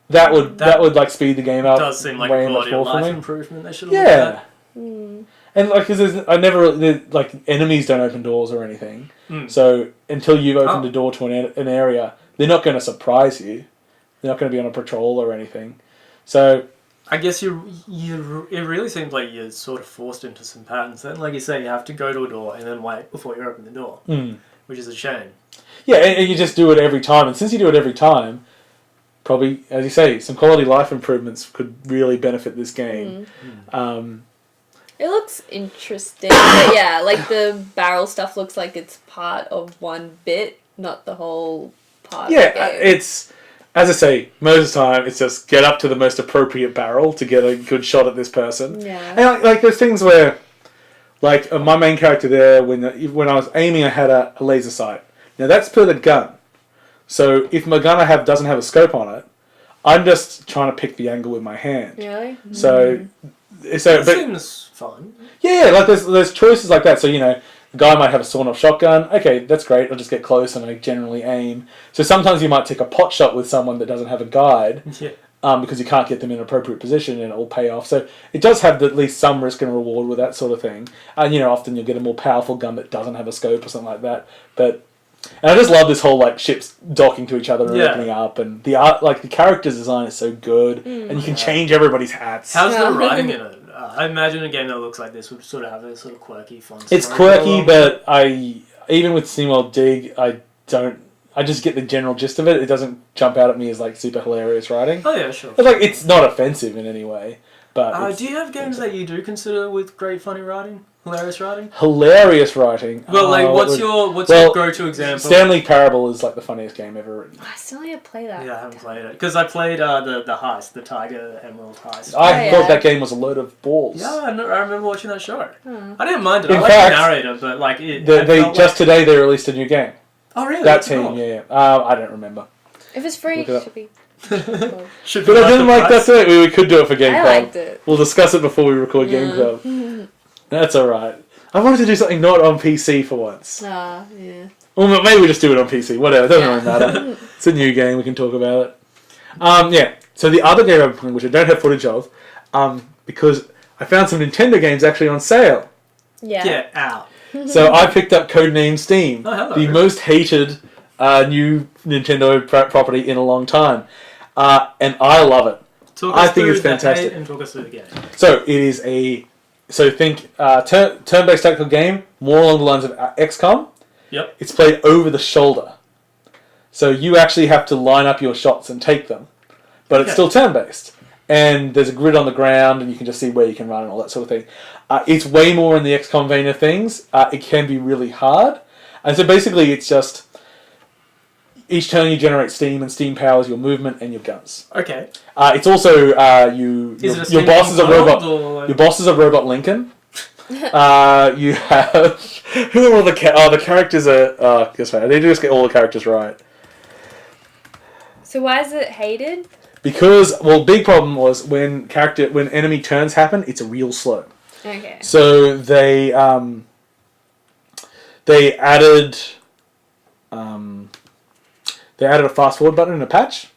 That would like speed the game up. Does seem like a quality of life improvement they should have looked at. And like, because enemies don't open doors or anything. So until you've opened a door to an area, they're not going to surprise you. They're not going to be on a patrol or anything. So I guess it really seems like you're sort of forced into some patterns. Then, like you say, you have to go to a door and then wait before you open the door, which is a shame. Yeah, and you just do it every time. And since you do it every time, probably, as you say, some quality life improvements could really benefit this game. It looks interesting. But yeah, like the barrel stuff looks like it's part of one bit, not the whole part of the game. It's... As I say, most of the time, it's just get up to the most appropriate barrel to get a good shot at this person. Yeah. And like there's things where, like my main character there, when I was aiming, I had a laser sight. Now that's per the gun. So if my gun doesn't have a scope on it, I'm just trying to pick the angle with my hand. Really? So It but seems fun. yeah, like there's choices like that. So the guy might have a sawn-off shotgun. Okay, that's great. I'll just get close and I generally aim. So sometimes you might take a pot shot with someone that doesn't have a guide. Yeah. Because you can't get them in an appropriate position and it will pay off. So it does have at least some risk and reward with that sort of thing. And often you'll get a more powerful gun that doesn't have a scope or something like that. And I just love this whole ships docking to each other and opening up, and the art, the character design is so good, and you can change everybody's hats. How's the writing in it? I imagine a game that looks like this would sort of have a sort of quirky, fun. It's quirky, but even with SteamWorld Dig, I just get the general gist of it. It doesn't jump out at me as super hilarious writing. Oh yeah, sure. It's not offensive in any way. But do you have games that you do consider with great, funny writing, hilarious writing? Hilarious writing. Well, what's your go-to example? Stanley Parable is the funniest game ever written. I still need to play that. Yeah, I haven't played it because I played the heist, the Tiger Emerald heist. I thought that game was a load of balls. Yeah, I remember watching that show. I didn't mind it. In I like fact, the narrator, but today they released a new game. Oh really? That team, yeah. I don't remember. If it's free, it should be. But I didn't like that thing. We could do it for Game Club. I liked it. We'll discuss it before we record Game Club. That's alright. I wanted to do something not on PC for once. Yeah. Well, maybe we just do it on PC. Whatever. It doesn't really matter. It's a new game. We can talk about it. Yeah. So the other game I'm playing, which I don't have footage of, because I found some Nintendo games actually on sale. Yeah. Get out. So I picked up Codename Steam, hello. the most hated new Nintendo property in a long time. And I love it. I think it's fantastic. And talk us through the game. So it is think turn-based tactical game, more along the lines of XCOM. Yep. It's played over the shoulder. So you actually have to line up your shots and take them. But it's still turn-based. And there's a grid on the ground and you can just see where you can run and all that sort of thing. It's way more in the XCOM vein of things. It can be really hard. And so basically it's just each turn you generate steam, and steam powers your movement and your guns. Okay. It's also your boss is a robot. Your boss is a robot Lincoln. You have who are all the characters are. Guess what? They just get all the characters right. So why is it hated? Because big problem was when enemy turns happen, it's real slow. Okay. So they added a fast forward button in a patch.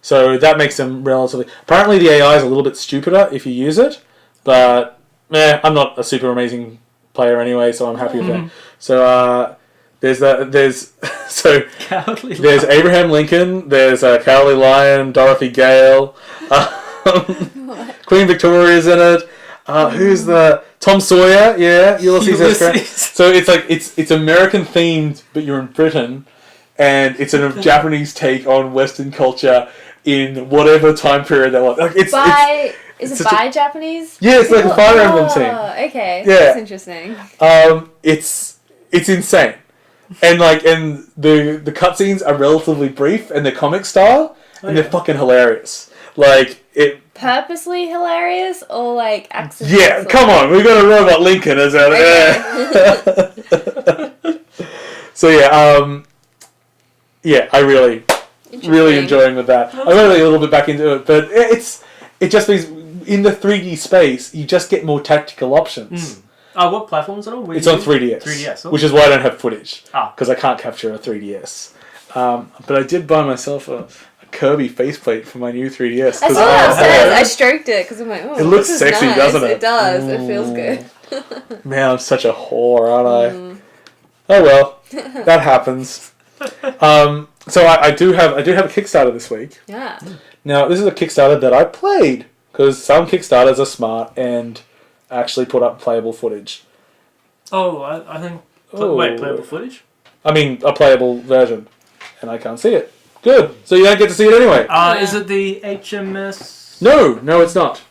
So that makes them relatively... Apparently the AI is a little bit stupider if you use it, but I'm not a super amazing player anyway, so I'm happy with that. So there's Abraham Lincoln, there's Cowardly Lion, Dorothy Gale, Queen Victoria's in it. Who's the Tom Sawyer? Yeah, Ulysses S. Grant. So it's American themed, but you're in Britain, and it's a Japanese take on Western culture in whatever time period they want. Is it by Japanese? Yeah, it's like a Fire Emblem team. Okay. Yeah. That's interesting. It's insane. And the cutscenes are relatively brief and they're comic style and they're fucking hilarious. Purposely hilarious or accidental? Yeah, come on, we got a robot Lincoln as our So I really enjoying with that. I'm only a little bit back into it, but it just means in the 3D space you just get more tactical options. What platforms are it? It's on 3DS. 3DS, which is why I don't have footage because Ah. I can't capture a 3DS. But I did buy myself a Kirby faceplate for my new 3DS. I saw that upstairs. I stroked it because I'm like, oh, it looks this is sexy, nice. doesn't it? It does. It feels good. Man, I'm such a whore, aren't I? Oh well, that happens. So I do have a Kickstarter this week. Yeah. Now this is a Kickstarter that I played because some Kickstarters are smart and actually put up playable footage. Oh, I think. Wait, playable footage? I mean, a playable version, and I can't see it. Good. So you don't get to see it anyway. Is it the HMS? No, it's not.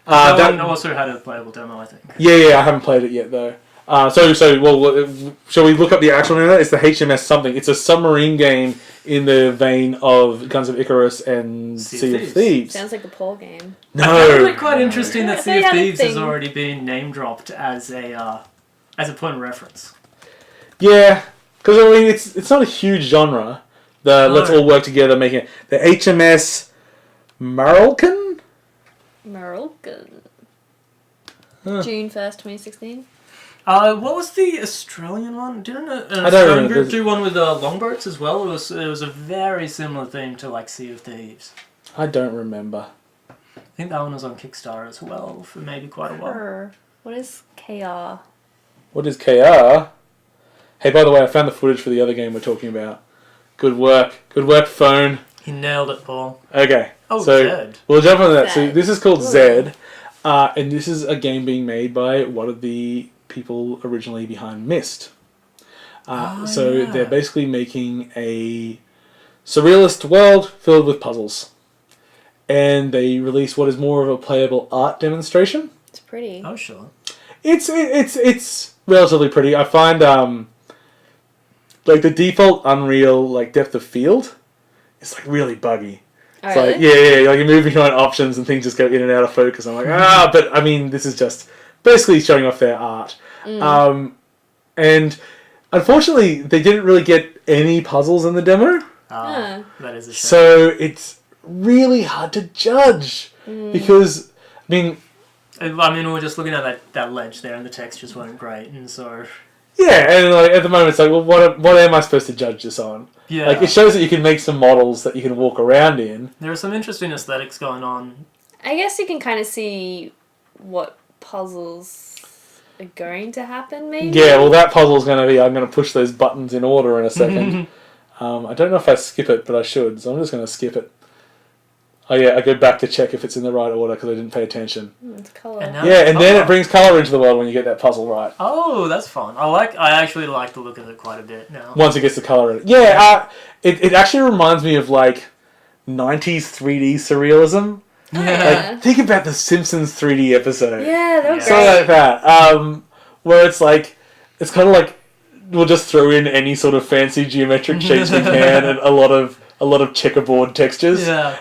That one also had a playable demo, I think. Yeah, I haven't played it yet though. Shall we look up the actual name of it? It's the HMS something. It's a submarine game in the vein of Guns of Icarus and Sea of Thieves. Sounds like a poll game. No. I found it quite interesting that Sea of Thieves has thing. already been name dropped as a point of reference. Yeah, because I mean it's not a huge genre. Let's all work together making it. The HMS Marlkin? Moroccan. Huh. June 1st, 2016. What was the Australian one? Didn't an don't Australian remember. group do one with longboats as well? It was a very similar theme to like Sea of Thieves. I don't remember. I think that one was on Kickstarter as well for maybe quite a while. What is KR? What is KR? Hey, by the way, I found the footage for the other game we're talking about. Good work. Good work, phone. He nailed it, Paul. Okay. Oh, so Zed. We'll jump on that. So Zed. this is called Ooh. Zed. And this is a game being made by one of the people originally behind Myst. They're basically making a surrealist world filled with puzzles. And they release what is more of a playable art demonstration. It's pretty. Oh, sure. It's relatively pretty. I find like the default Unreal like depth of field is like really buggy. It's really? like like you're moving on options and things just go in and out of focus. I'm like but I mean this is just basically showing off their art. And unfortunately they didn't really get any puzzles in the demo. That is a shame. So it's really hard to judge because we were just looking at that ledge there, and the textures weren't great, and so and like at the moment it's like, well, what am I supposed to judge this on? yeah, Like it shows that you can make some models that you can walk around in. there are some interesting aesthetics going on. I guess you can kind of see what puzzles are going to happen, maybe? Yeah, well, that puzzle's going to be, I'm going to push those buttons in order in a second. I don't know if I skip it, but I should, so I'm just going to skip it. Oh yeah, I go back to check if it's in the right order because I didn't pay attention. It's colour. And now Yeah, and then it brings colour into the world when you get that puzzle right. Oh, that's fun. I actually like the look of it quite a bit now. Once it gets the colour in it. Yeah, it actually reminds me of like 90s 3D surrealism. Yeah. Like, think about the Simpsons 3D episode. Yeah, that was Something great. like that. Where it's like, it's kind of like, we'll just throw in any sort of fancy geometric shapes we can and a lot of checkerboard textures. Yeah.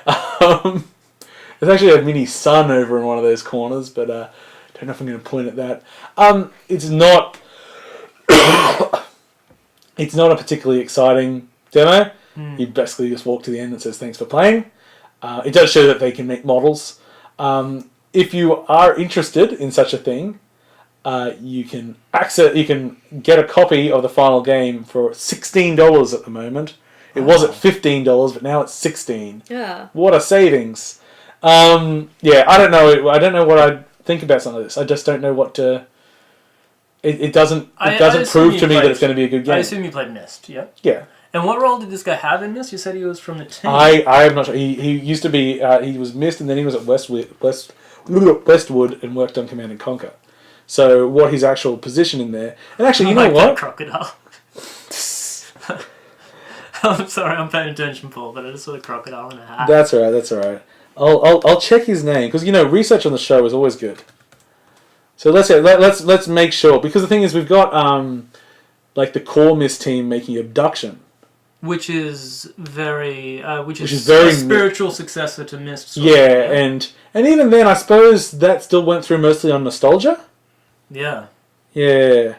There's actually a mini sun over in one of those corners, but don't know if I'm going to point at that. It's not it's not a particularly exciting demo. You basically just walk to the end and it says thanks for playing. It does show that they can make models. If you are interested in such a thing, you can get a copy of the final game for $16 at the moment. It was at $15, but now it's $16. Yeah. What a savings! I don't know. I don't know what I think about some of this. I just don't know what to. It doesn't prove to me that it's going to be a good game. I assume you played Myst, yeah? Yeah. And what role did this guy have in Myst? You said he was from the team. I am not sure. He used to be. He was Myst, and then he was at Westwood and worked on Command and Conquer. So what his actual position in there? And actually, you know like what? That crocodile. I'm sorry, I'm paying attention, Paul, but I just saw a crocodile in a hat. That's all right. I'll check his name because research on the show is always good. So let's make sure, because the thing is we've got like the core Myst team making Abduction, which is very a spiritual successor to Myst. And even then I suppose that still went through mostly on nostalgia. Yeah. Yeah.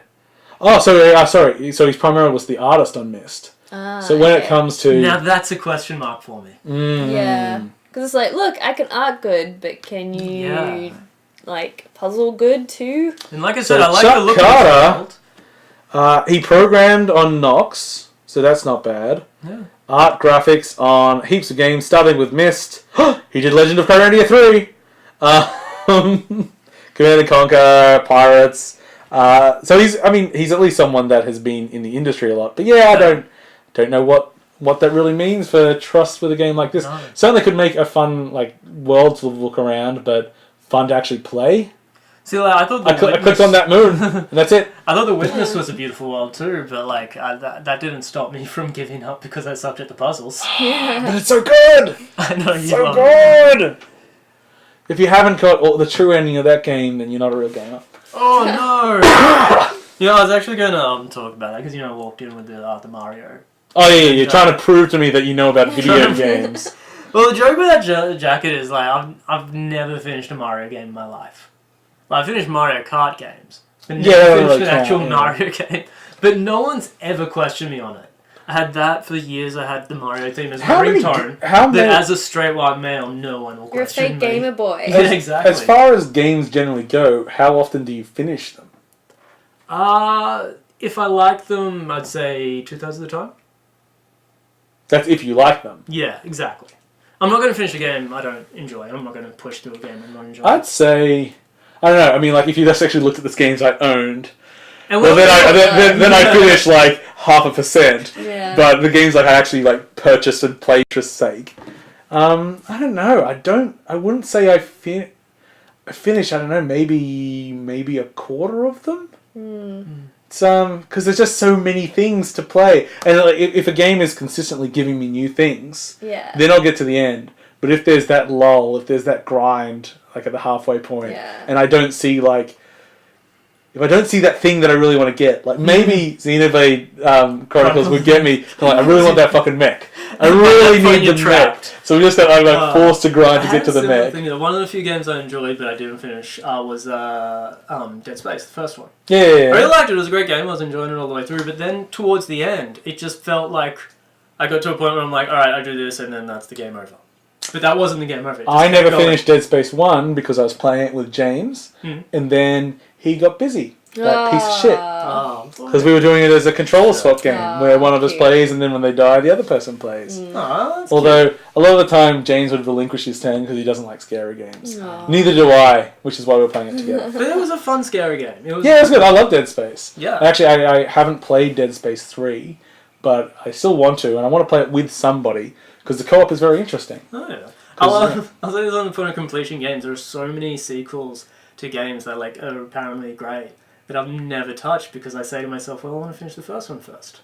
Oh, sorry. So he's primarily was the artist on Myst. So when it comes to... Now that's a question mark for me. Yeah. Because it's like, look, I can art good, but can you, puzzle good too? And like I said, I like Chuck the look Carter, of the world. He programmed on Nox, so that's not bad. Yeah. Art graphics on heaps of games, starting with Myst. He did Legend of Kyrandia 3. Command & Conquer, Pirates. So he's at least someone that has been in the industry a lot. But yeah, I don't know what that really means for trust with a game like this. No. Certainly could make a fun world to look around, but fun to actually play. See, I thought I clicked on that moon, and that's it. I thought The Witness was a beautiful world too, but that didn't stop me from giving up because I sucked at the puzzles. But it's so good. I know you so love good. It. If you haven't got the true ending of that game, then you're not a real gamer. Oh no! I was actually going to talk about that because I walked in with the Mario. Oh yeah, you're trying to prove to me that you know about video games. Well, the joke with that jacket is I've never finished a Mario game in my life. I finished Mario Kart games, but never finished an actual Mario game. But no one's ever questioned me on it. I had that for years. I had the Mario theme as How my many- ringtone. how But many- as a straight white male, no one will You're a question fake gamer me. boy. Yeah, exactly. As far as games generally go, how often do you finish them? If I like them, I'd say 2/3 of the time. That's if you like them. Yeah, exactly. I'm not going to finish a game I don't enjoy. I'm not going to push through a game I'm not enjoying. I'd say, I don't know. I mean, like if you just actually looked at the games I owned, And well, then I finish like 0.5%. Yeah. But the games like I actually like purchased and played for sake. I don't know. I wouldn't say I finish. I don't know. Maybe a quarter of them. It's because there's just so many things to play, and like, if a game is consistently giving me new things, then I'll get to the end. But if there's that lull, if there's that grind, like at the halfway point, and I don't see like. If I don't see that thing that I really want to get, like maybe Xenoblade Chronicles would get me. I'm like, I really want that fucking mech. I really need the mech. So we just got like forced to grind to get to the mech. One of the few games I enjoyed but I didn't finish was Dead Space, the first one. Yeah. I really liked it. It was a great game. I was enjoying it all the way through. But then towards the end, it just felt like I got to a point where I'm like, all right, I do this, and then that's the game over. But that wasn't the game over. I never finished Dead Space 1 because I was playing it with James, and then he got busy. That piece of shit. Because we were doing it as a controller swap game, where one of us plays, and then when they die, the other person plays. Although, a lot of the time, James would relinquish his turn because he doesn't like scary games. Neither do I, which is why we're playing it together. But it was a fun, scary game. It was good. I love Dead Space. Yeah. Actually, I haven't played Dead Space 3, but I still want to, and I want to play it with somebody, because the co-op is very interesting. Oh, yeah. I'll say this on the point of completion games. There are so many sequels to games that like are apparently great that I've never touched because I say to myself, well, I want to finish the first one first.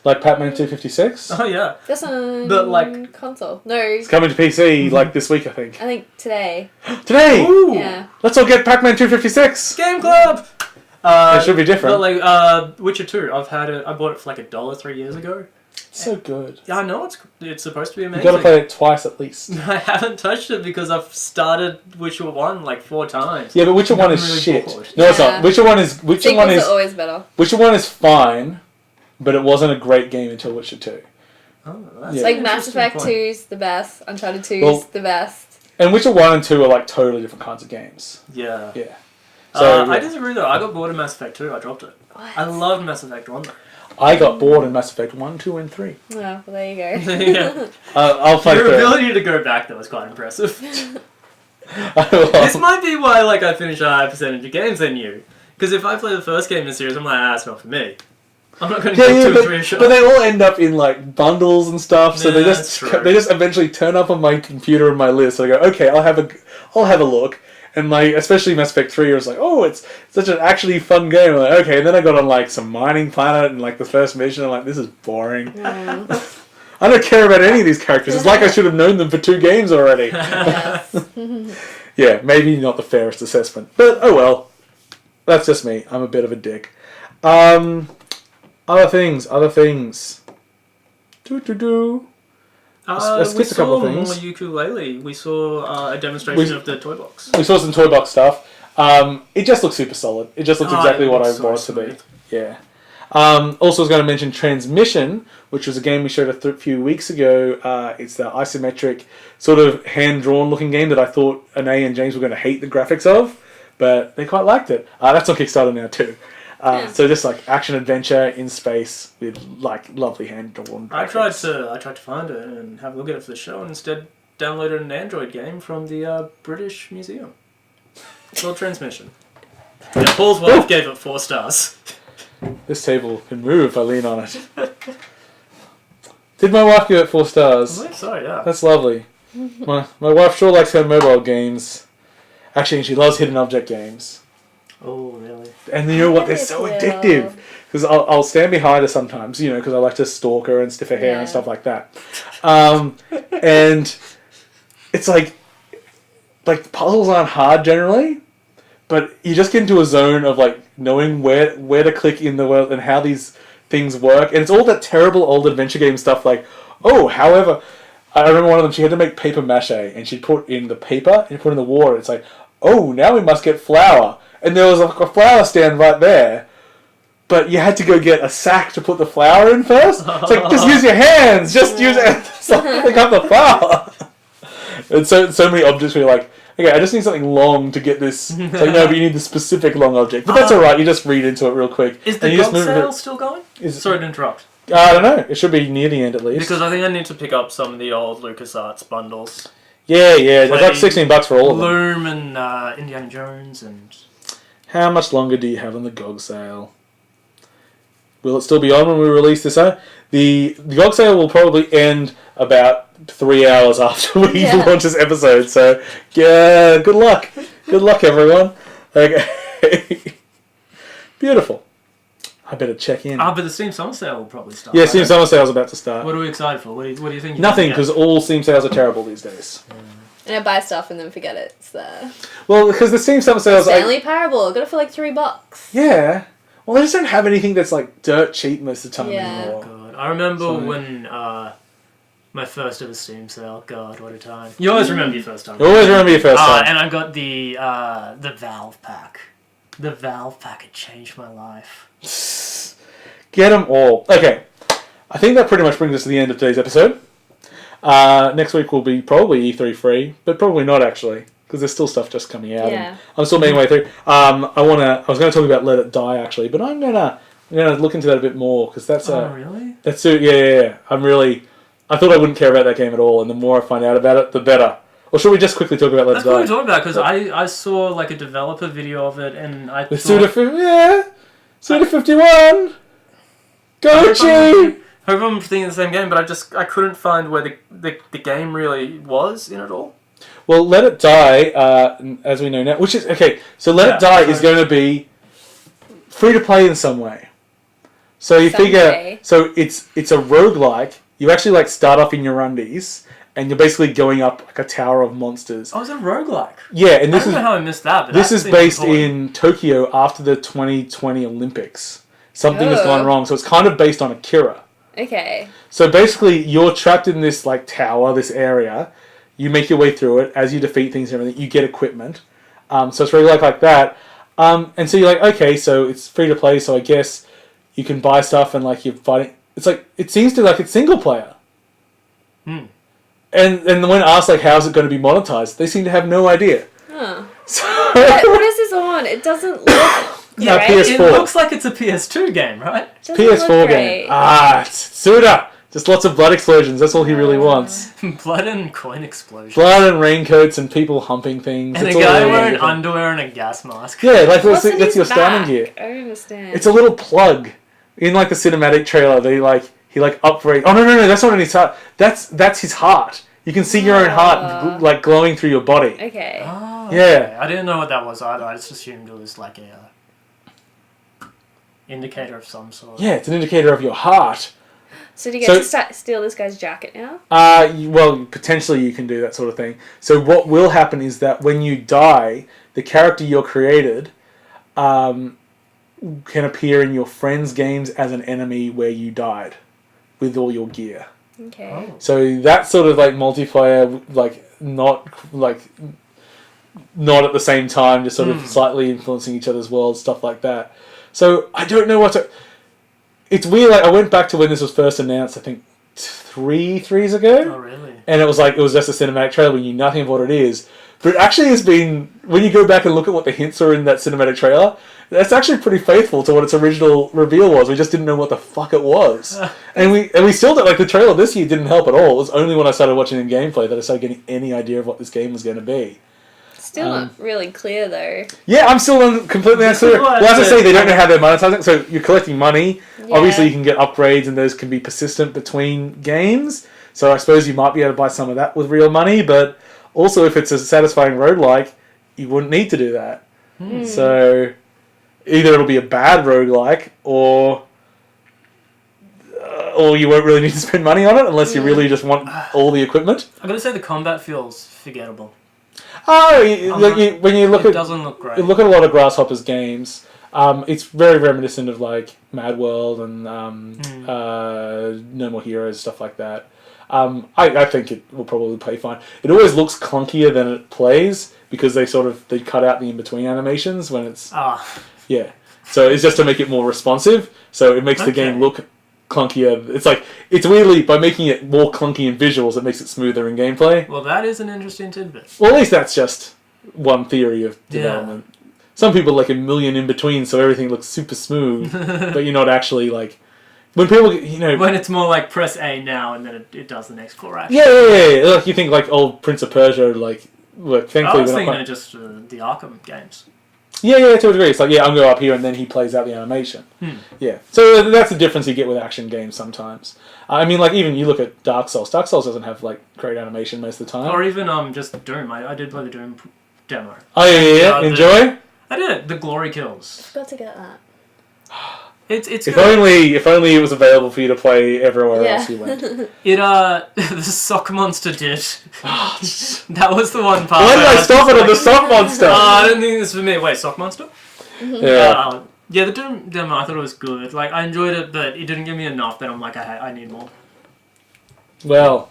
Like Pac-Man 256? Oh, yeah. That's on But, like, console. No. It's coming to PC like this week, I think. I think today. Today! Ooh! Yeah. Let's all get Pac-Man 256! Game Club! It should be different. But like Witcher 2, I bought it for like $1 3 years ago. So good. Yeah, I know it's supposed to be amazing. You've got to play it twice at least. I haven't touched it because I've started Witcher 1 like 4 times. Yeah, but Witcher 1 is really shit. bored. No, it's not. Witcher 1 is Sequels are always better. Witcher 1 is fine, but it wasn't a great game until Witcher 2. Oh, that's Yeah. Like an Mass interesting Effect point. 2's the best. Uncharted 2's Well- the best. And Witcher 1 and 2 are like totally different kinds of games. Yeah. Yeah. So I disagree though. I got bored of Mass Effect 2. I dropped it. What? I loved Mass Effect 1 though. I got bored in Mass Effect 1, 2, and 3. Oh, well, there you go. Yeah. I'll play Your through. ability to go back though is quite impressive. I will. This might be why like I finish a higher percentage of games than you. Because if I play the first game in the series, I'm like, it's not for me. I'm not going to get 2 or 3 a shot. but they all end up in like bundles and stuff, so Yeah, that's true. they just eventually turn up on my computer in my list. So I go, okay, I'll have a look, and like especially Mass Effect 3, I was like, oh, it's such an actually fun game. I'm like, okay, and then I got on like some mining planet and like the first mission. I'm like, this is boring. I don't care about any of these characters. It's like I should have known them for 2 games already. Yeah, maybe not the fairest assessment, but oh well. That's just me. I'm a bit of a dick. Other things. I skipped We a couple saw of things. more ukulele. We saw a demonstration of the toy box. We saw some toy box stuff. It just looks super solid. It just looks exactly it what I looks so want it to be. smooth. Yeah. Also, I was going to mention Transmission, which was a game we showed a few weeks ago. It's the isometric, sort of hand-drawn looking game that I thought Anais and James were going to hate the graphics of, but they quite liked it. That's on Kickstarter now too. So just like action adventure in space with like lovely hand-drawn graphics. I tried to find it and have a look at it for the show, and instead downloaded an Android game from the British Museum. It's called Transmission. Yeah, Paul's wife gave it 4 stars. This table can move if I lean on it. Did my wife give it 4 stars? I believe so, yeah. That's lovely. My wife sure likes her mobile games. Actually, she loves hidden object games. Oh, really? And you know what? They're so addictive. Because I'll stand behind her sometimes, you know, because I like to stalk her and sniff her hair and stuff like that. And it's like puzzles aren't hard generally, but you just get into a zone of like knowing where to click in the world and how these things work. And it's all that terrible old adventure game stuff like, however, I remember one of them, she had to make paper mache and she'd put in the paper and put in the water. It's like, now we must get flour. And there was like a flour stand right there. but you had to go get a sack to put the flour in first. It's like, just use your hands. Just use it. Pick up the flour. And so many objects where you're like, okay, I just need something long to get this. It's like, no, but you need the specific long object. But that's alright, you just read into it real quick. Is the GOG sale still going? Sorry to interrupt. I don't know. It should be near the end at least. Because I think I need to pick up some of the old LucasArts bundles. Yeah. It's like $16 for all of them. Loom and Indiana Jones and... How much longer do you have on the GOG sale? Will it still be on when we release this out? The GOG sale will probably end about 3 hours after we launch this episode. So, yeah, good luck. Good luck, everyone. Okay. Beautiful. I better check in. But the Steam Summer Sale will probably start. Yeah, Steam Summer Sale is about to start. What are we excited for? What do you think? Nothing, because all Steam sales are terrible these days. And I buy stuff and then forget it's there. Well, because the Steam Summer Sales... Stanley Parable, got it for like $3. Yeah. Well, they just don't have anything that's like dirt cheap most of the time anymore. God. I remember when my first ever Steam sale. God, what a time! You always remember your first time. You always remember your first time. And I got the Valve pack. The Valve pack had changed my life. Get them all. Okay, I think that pretty much brings us to the end of today's episode. Next week will be probably E3 free, but probably not actually, because there's still stuff just coming out. Yeah. I'm still making my way through. I was going to talk about Let It Die actually, but I'm gonna look into that a bit more because that's really? That's yeah. I thought I wouldn't care about that game at all, and the more I find out about it, the better. Or should we just quickly talk about Let It Die? That's what we're talking about, because I saw like a developer video of it, and I with thought... Suda51! Gochi! I hope I'm thinking the same game, but I couldn't find where the game really was in it all. Well, Let It Die, as we know now, which is... Okay, so Let It Die is going to be free to play in some way. So you figure... So it's a roguelike. You actually like start off in your undies, and you're basically going up like a tower of monsters. Oh, it's a roguelike? Yeah, and this I don't know how I missed that, but this is based in Tokyo after the 2020 Olympics. Something has gone wrong, so it's kind of based on Akira. Okay. So basically, you're trapped in this like tower, this area. You make your way through it. As you defeat things and everything, you get equipment. So it's really like that. And so you're like, okay, so it's free to play, so I guess you can buy stuff and like you're fighting. It's like, it seems to like it's single player. And when asked like how's it going to be monetized, they seem to have no idea. Huh. So what is this on? It doesn't look... PS4. It looks like it's a PS2 game, right? PS4 game. Suda! Just lots of blood explosions. That's all he really wants. Blood and coin explosions. Blood and raincoats and people humping things. And a guy wearing underwear and a gas mask. Yeah, like that's your starting gear. I don't understand. It's a little plug in like the cinematic trailer. He upgrades. Oh no, that's not his heart. That's his heart. You can see your own heart like glowing through your body. Okay. Oh, yeah. Okay. I didn't know what that was either. I just assumed it was like a indicator of some sort. Yeah, it's an indicator of your heart. So do you get to steal this guy's jacket now? Well, potentially you can do that sort of thing. So what will happen is that when you die, the character you're created can appear in your friend's games as an enemy where you died with all your gear. Okay. Oh. So that sort of like multiplayer, not at the same time, just sort of slightly influencing each other's worlds, stuff like that. So I don't know what to... It's weird, like I went back to when this was first announced, I think 3 years ago. Oh, really? And it was just a cinematic trailer, we knew nothing of what it is. But it actually has been, when you go back and look at what the hints are in that cinematic trailer, that's actually pretty faithful to what its original reveal was. We just didn't know what the fuck it was. And we still don't, like the trailer this year didn't help at all. It was only when I started watching the gameplay that I started getting any idea of what this game was going to be. Still not really clear though. Yeah, I'm still completely unclear. Well, as I say, they don't know how they're monetizing. So you're collecting money. Yeah. Obviously, you can get upgrades, and those can be persistent between games. So I suppose you might be able to buy some of that with real money. But also, if it's a satisfying roguelike, you wouldn't need to do that. So either it'll be a bad roguelike, or you won't really need to spend money on it unless you really just want all the equipment. I'm gonna say the combat feels forgettable. Oh, when you look it doesn't look great. You look at a lot of Grasshopper's games. It's very reminiscent of like Mad World and No More Heroes, stuff like that. I think it will probably play fine. It always looks clunkier than it plays because they cut out the in between animations when it's yeah. So it's just to make it more responsive. So it makes the game look clunkier. It's like, it's weirdly, by making it more clunky in visuals, it makes it smoother in gameplay. Well, that is an interesting tidbit. Well, at least that's just one theory of development. Yeah. Some people like a million in between, so everything looks super smooth, but you're not actually like... When people, when it's more like press A now and then it does the next core action. Yeah. Like you think like old Prince of Persia, like, look, thankfully... I was thinking of just the Arkham games. Yeah, to a degree. It's like, I'm going to go up here and then he plays out the animation. Yeah. So that's the difference you get with action games sometimes. I mean, like, even you look at Dark Souls. Dark Souls doesn't have, like, great animation most of the time. Or even just Doom. I did play the Doom demo. Oh, yeah. Enjoy? I did. The glory kills. I forgot to get that. It's if good. If only it was available for you to play everywhere else you went. The sock monster did. That was the one part. Why did I stop it on the sock monster? I don't think this is for me. Wait, sock monster? Yeah. Yeah, the Doom demo, I thought it was good. Like, I enjoyed it, but it didn't give me enough that I'm like, I need more. Well,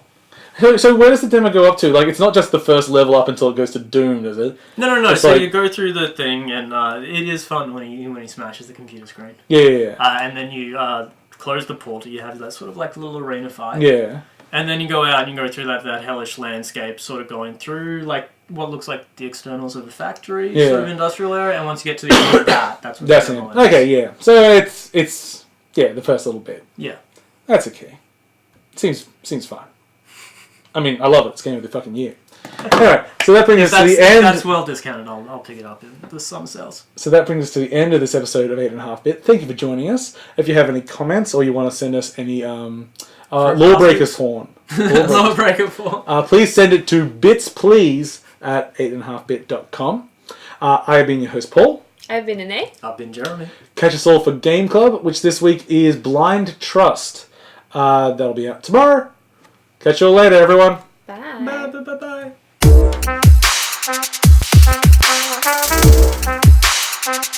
so where does the demo go up to? Like, it's not just the first level up until it goes to Doom, does it? No. So you go through the thing, and it is fun when he smashes the computer screen. Yeah. And then you close the portal. You have that sort of like little arena fight. Yeah. And then you go out and you go through that hellish landscape, sort of going through like what looks like the externals of a factory, sort of industrial area. And once you get to the end of that's what that's it. Okay, yeah. So it's the first little bit. Yeah. That's okay. Seems fine. I mean, I love it. It's game of the fucking year. Alright, so that brings us to the end. That's well discounted. I'll pick it up in the summer sales. So that brings us to the end of this episode of 8.5 Bit. Thank you for joining us. If you have any comments or you want to send us any Lawbreakers porn. Lawbreaker porn. Please send it to bitsplease@8.5bit.com. I have been your host, Paul. I've been Anais. I've been Jeremy. Catch us all for Game Club, which this week is Blind Trust. That'll be out tomorrow. Catch you all later, everyone. Bye. Bye.